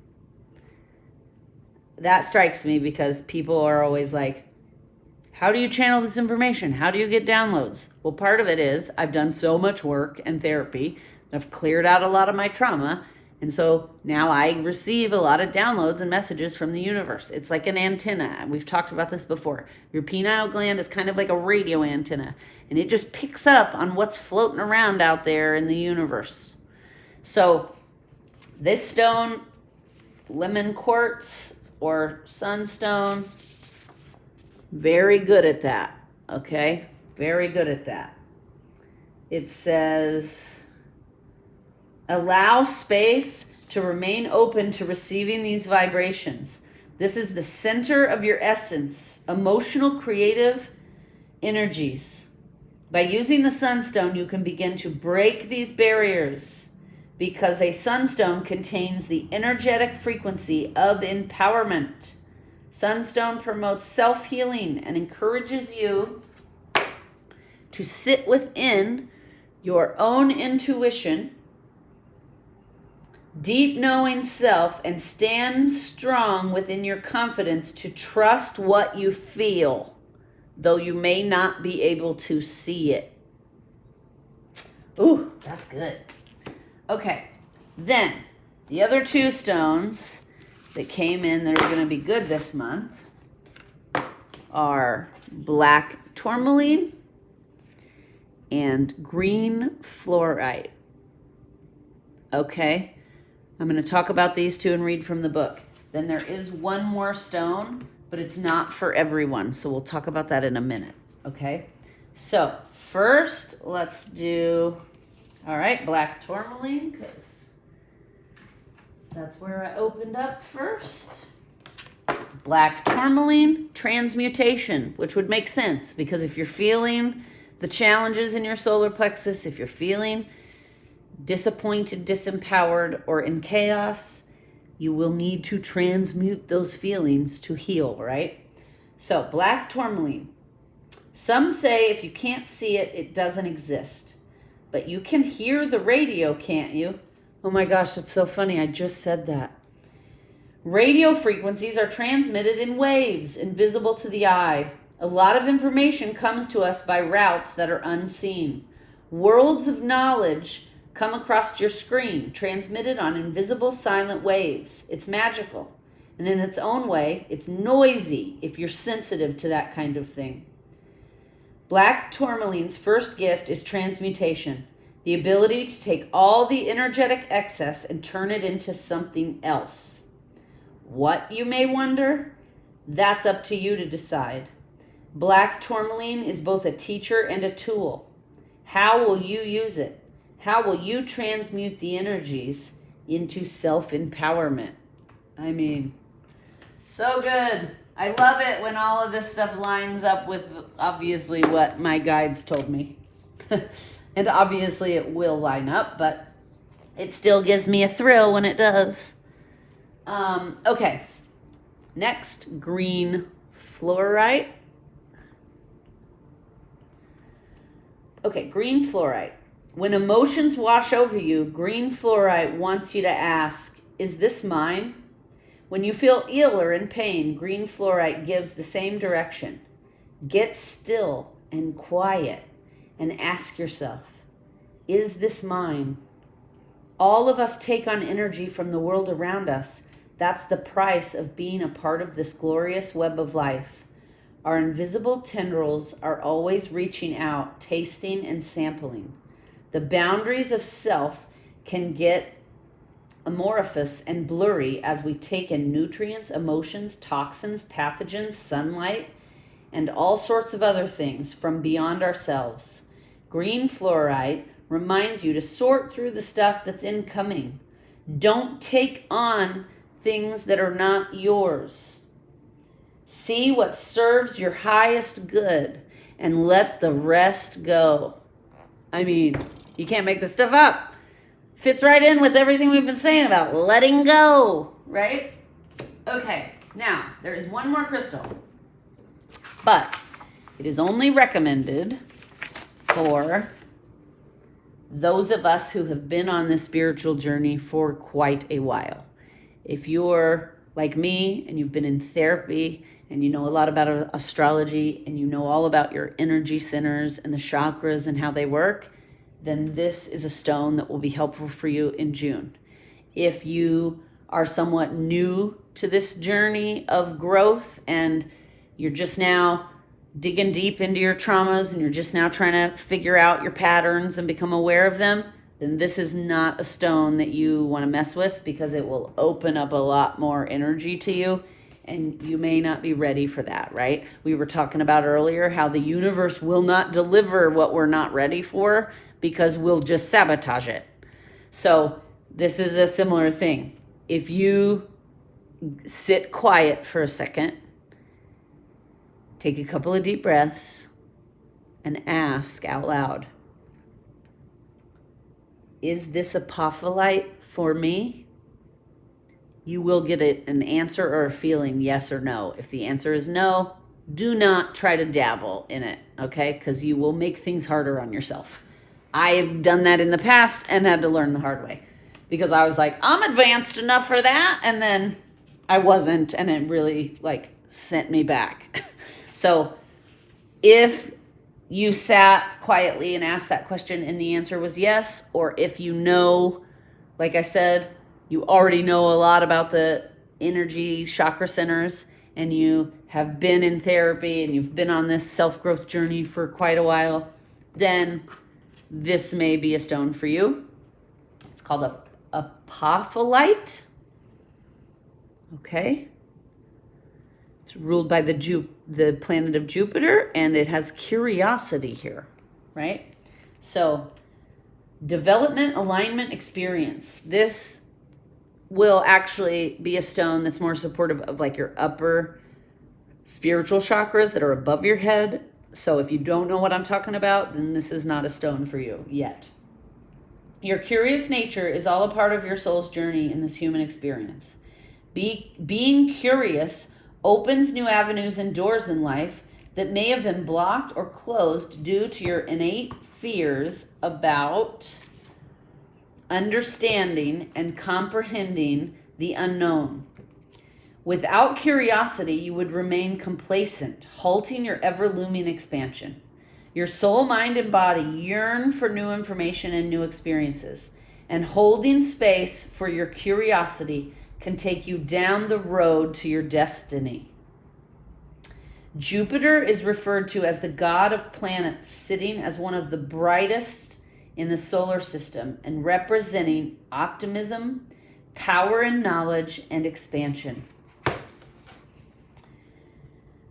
That strikes me because people are always like, how do you channel this information? How do you get downloads? Well, part of it is I've done so much work and therapy. I've cleared out a lot of my trauma. And so now I receive a lot of downloads and messages from the universe. It's like an antenna. We've talked about this before. Your pineal gland is kind of like a radio antenna, and it just picks up on what's floating around out there in the universe. So this stone, lemon quartz or sunstone, very good at that, okay? Very good at that. It says, allow space to remain open to receiving these vibrations. This is the center of your essence, emotional, creative energies. By using the sunstone, you can begin to break these barriers because a sunstone contains the energetic frequency of empowerment. Sunstone promotes self-healing and encourages you to sit within your own intuition, deep knowing self, and stand strong within your confidence to trust what you feel, though you may not be able to see it. Ooh, that's good. Okay, then the other two stones that came in that are going to be good this month are black tourmaline and green fluorite. Okay, I'm going to talk about these two and read from the book. Then there is one more stone, but it's not for everyone, so we'll talk about that in a minute. Okay, so first let's do, all right, black tourmaline, because that's where I opened up first. Black tourmaline, transmutation, which would make sense because if you're feeling the challenges in your solar plexus, if you're feeling disappointed, disempowered, or in chaos, you will need to transmute those feelings to heal, right? So, black tourmaline. Some say if you can't see it, it doesn't exist. But you can hear the radio, can't you? Oh my gosh, that's so funny. I just said that. Radio frequencies are transmitted in waves, invisible to the eye. A lot of information comes to us by routes that are unseen. Worlds of knowledge come across your screen, transmitted on invisible silent waves. It's magical. And in its own way, it's noisy if you're sensitive to that kind of thing. Black tourmaline's first gift is transmutation. The ability to take all the energetic excess and turn it into something else. What, you may wonder? That's up to you to decide. Black tourmaline is both a teacher and a tool. How will you use it? How will you transmute the energies into self-empowerment? I mean, so good. I love it when all of this stuff lines up with obviously what my guides told me. And obviously it will line up, but it still gives me a thrill when it does. Okay. Next, green fluorite. Okay, green fluorite. When emotions wash over you, green fluorite wants you to ask, is this mine? When you feel ill or in pain, green fluorite gives the same direction. Get still and quiet and ask yourself, is this mine? All of us take on energy from the world around us. That's the price of being a part of this glorious web of life. Our invisible tendrils are always reaching out, tasting and sampling. The boundaries of self can get amorphous and blurry as we take in nutrients, emotions, toxins, pathogens, sunlight, and all sorts of other things from beyond ourselves. Green fluorite reminds you to sort through the stuff that's incoming. Don't take on things that are not yours. See what serves your highest good and let the rest go. I mean, You can't make this stuff up. Fits right in with everything we've been saying about letting go, right? Okay, now there is one more crystal, but it is only recommended for those of us who have been on this spiritual journey for quite a while. If you're like me and you've been in therapy and you know a lot about astrology and you know all about your energy centers and the chakras and how they work, then this is a stone that will be helpful for you in June. If you are somewhat new to this journey of growth and you're just now digging deep into your traumas and you're just now trying to figure out your patterns and become aware of them, then this is not a stone that you want to mess with, because it will open up a lot more energy to you and you may not be ready for that, right? We were talking about earlier how the universe will not deliver what we're not ready for because we'll just sabotage it. So this is a similar thing. If you sit quiet for a second, take a couple of deep breaths, and ask out loud, is this apophyllite for me? You will get an answer or a feeling, yes or no. If the answer is no, do not try to dabble in it, okay? Because you will make things harder on yourself. I have done that in the past and had to learn the hard way, because I was like, I'm advanced enough for that, and then I wasn't, and it really sent me back. So if you sat quietly and asked that question and the answer was yes, or if you know, like I said, you already know a lot about the energy chakra centers and you have been in therapy and you've been on this self-growth journey for quite a while, then this may be a stone for you. It's called a apophyllite. Okay. It's ruled by the planet of Jupiter, and it has curiosity here, right? So, development, alignment, experience. This will actually be a stone that's more supportive of your upper spiritual chakras that are above your head. So if you don't know what I'm talking about, then this is not a stone for you yet. Your curious nature is all a part of your soul's journey in this human experience. Being curious opens new avenues and doors in life that may have been blocked or closed due to your innate fears about understanding and comprehending the unknown. Without curiosity, you would remain complacent, halting your ever-looming expansion. Your soul, mind, and body yearn for new information and new experiences, and holding space for your curiosity can take you down the road to your destiny. Jupiter is referred to as the god of planets, sitting as one of the brightest in the solar system and representing optimism, power and knowledge, and expansion.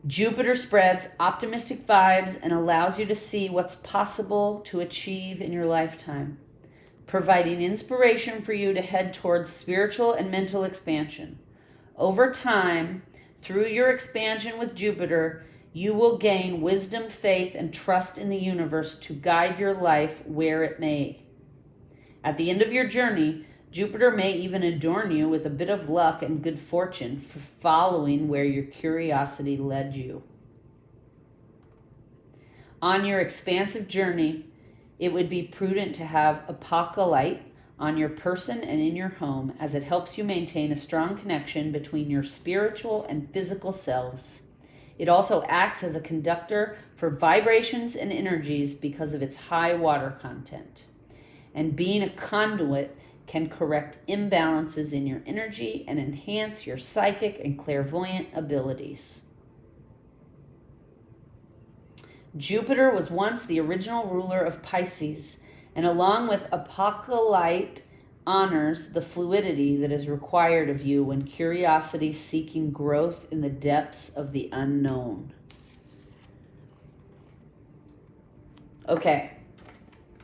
Jupiter spreads optimistic vibes and allows you to see what's possible to achieve in your lifetime, providing inspiration for you to head towards spiritual and mental expansion. Over time, through your expansion with Jupiter, you will gain wisdom, faith, and trust in the universe to guide your life where it may. At the end of your journey, Jupiter may even adorn you with a bit of luck and good fortune for following where your curiosity led you. On your expansive journey, it would be prudent to have apophyllite on your person and in your home, as it helps you maintain a strong connection between your spiritual and physical selves. It also acts as a conductor for vibrations and energies because of its high water content. And being a conduit can correct imbalances in your energy and enhance your psychic and clairvoyant abilities. Jupiter was once the original ruler of Pisces, and along with apophyllite, honors the fluidity that is required of you when curiosity seeking growth in the depths of the unknown. Okay,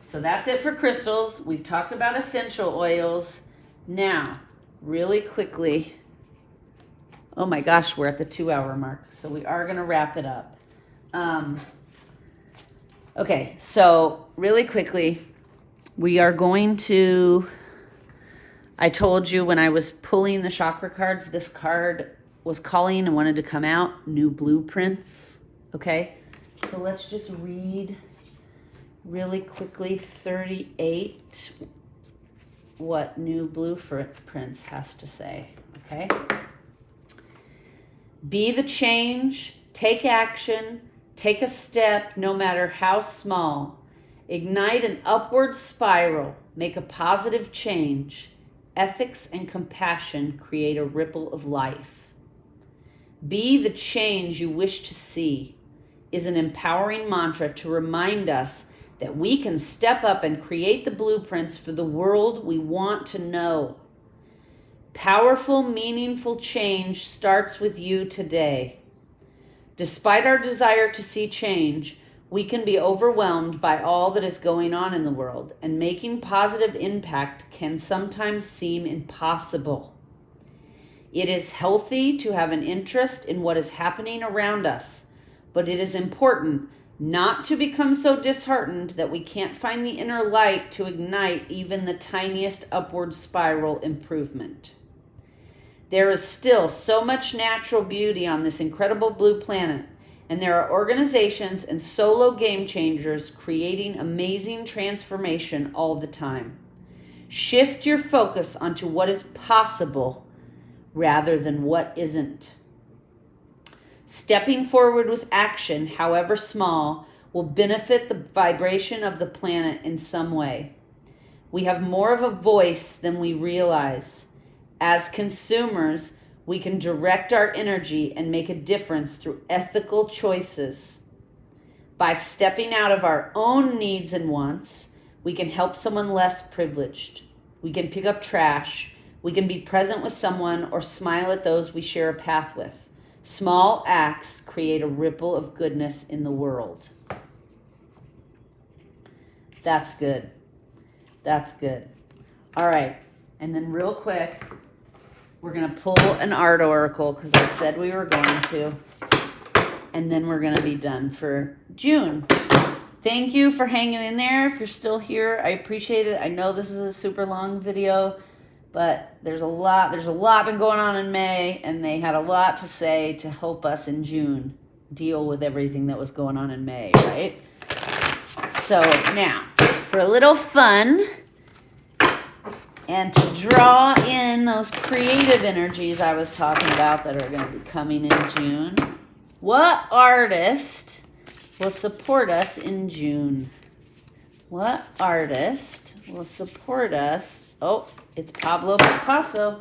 so that's it for crystals. We've talked about essential oils. Now, really quickly, oh my gosh, we're at the 2-hour mark, so we are going to wrap it up. Okay, so really quickly, We are going to, I told you when I was pulling the chakra cards, this card was calling and wanted to come out, new blueprints, okay? So let's just read really quickly 38, what new blueprints has to say, okay? Be the change, take action, take a step, no matter how small. Ignite an upward spiral, make a positive change. Ethics and compassion create a ripple of life. Be the change you wish to see is an empowering mantra to remind us that we can step up and create the blueprints for the world we want to know. Powerful, meaningful change starts with you today. Despite our desire to see change, we can be overwhelmed by all that is going on in the world, and making positive impact can sometimes seem impossible. It is healthy to have an interest in what is happening around us, but it is important not to become so disheartened that we can't find the inner light to ignite even the tiniest upward spiral improvement. There is still so much natural beauty on this incredible blue planet, and there are organizations and solo game changers creating amazing transformation all the time. Shift your focus onto what is possible rather than what isn't. Stepping forward with action, however small, will benefit the vibration of the planet in some way. We have more of a voice than we realize. As consumers, we can direct our energy and make a difference through ethical choices. By stepping out of our own needs and wants, we can help someone less privileged. We can pick up trash. We can be present with someone or smile at those we share a path with. Small acts create a ripple of goodness in the world. That's good. That's good. All right. And then real quick, we're going to pull an art oracle because I said we were going to. And then we're going to be done for June. Thank you for hanging in there. If you're still here, I appreciate it. I know this is a super long video, but there's a lot been going on in May, and they had a lot to say to help us in June deal with everything that was going on in May, right? So now, for a little fun, and to draw in those creative energies I was talking about that are going to be coming in June. What artist will support us in June? What artist will support us? Oh, it's Pablo Picasso.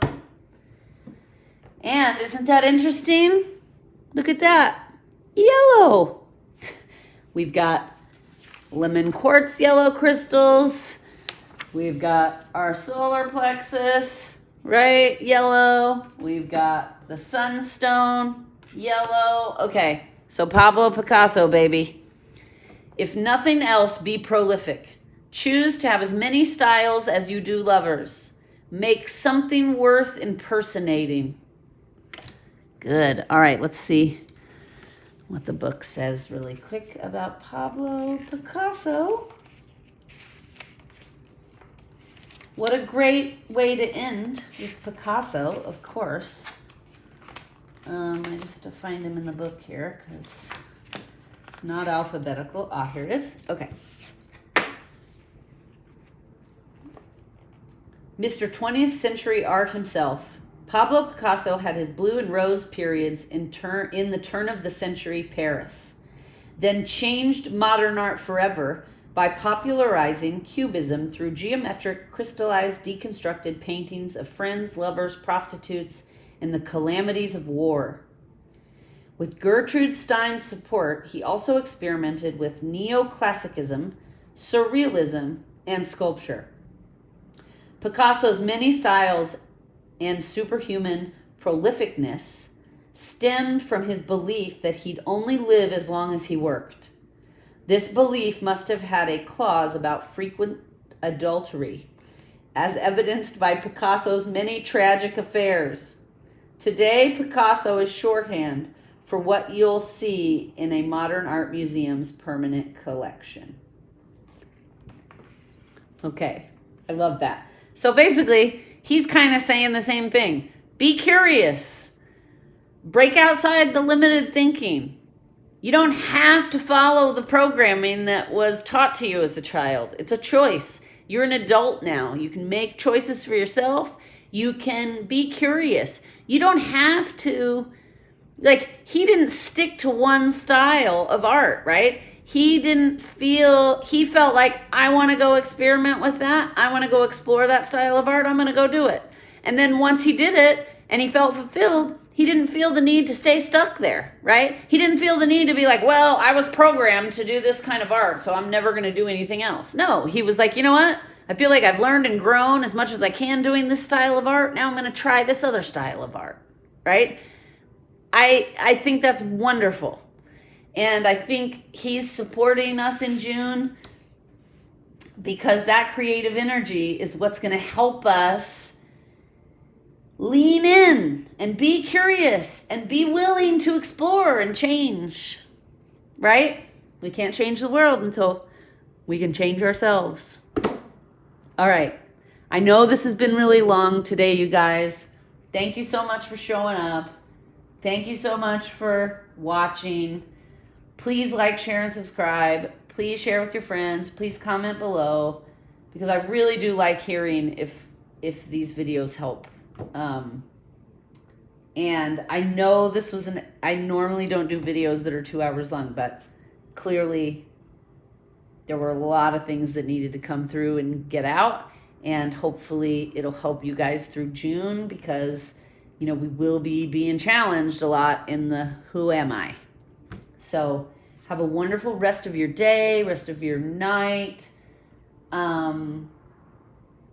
And isn't that interesting? Look at that. Yellow. We've got lemon quartz yellow crystals. We've got our solar plexus, right? Yellow. We've got the sunstone, yellow. Okay, so Pablo Picasso, baby. If nothing else, be prolific. Choose to have as many styles as you do lovers. Make something worth impersonating. Good. All right, let's see what the book says really quick about Pablo Picasso. What a great way to end with Picasso, of course. I just have to find him in the book here because it's not alphabetical. Ah, here it is. Okay. Mr. 20th century art himself, Pablo Picasso had his blue and rose periods in the turn of the century Paris, then changed modern art forever by popularizing Cubism through geometric, crystallized, deconstructed paintings of friends, lovers, prostitutes, and the calamities of war. With Gertrude Stein's support, he also experimented with neoclassicism, surrealism, and sculpture. Picasso's many styles and superhuman prolificness stemmed from his belief that he'd only live as long as he worked. This belief must have had a clause about frequent adultery, as evidenced by Picasso's many tragic affairs. Today, Picasso is shorthand for what you'll see in a modern art museum's permanent collection. Okay, I love that. So basically, he's kind of saying the same thing. Be curious. Break outside the limited thinking. You don't have to follow the programming that was taught to you as a child. It's a choice. You're an adult now. You can make choices for yourself. You can be curious. You don't have to, like, he didn't stick to one style of art, right? He felt like, I want to go experiment with that. I want to go explore that style of art. I'm going to go do it. And then once he did it and he felt fulfilled, he didn't feel the need to stay stuck there, right? He didn't feel the need to be like, well, I was programmed to do this kind of art, so I'm never going to do anything else. No, he was like, you know what? I feel like I've learned and grown as much as I can doing this style of art. Now I'm going to try this other style of art, right? I think that's wonderful. And I think he's supporting us in June because that creative energy is what's going to help us lean in and be curious and be willing to explore and change, right? We can't change the world until we can change ourselves. All right. I know this has been really long today, you guys. Thank you so much for showing up. Thank you so much for watching. Please like, share, and subscribe. Please share with your friends. Please comment below because I really do like hearing if these videos help. And I know this was I normally don't do videos that are 2 hours long, but clearly there were a lot of things that needed to come through and get out, and hopefully it'll help you guys through June because, you know, we will be being challenged a lot in the who am I. So have a wonderful rest of your day, rest of your night,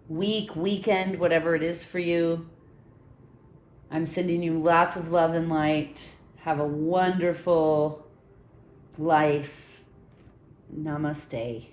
weekend, whatever it is for you. I'm sending you lots of love and light. Have a wonderful life. Namaste.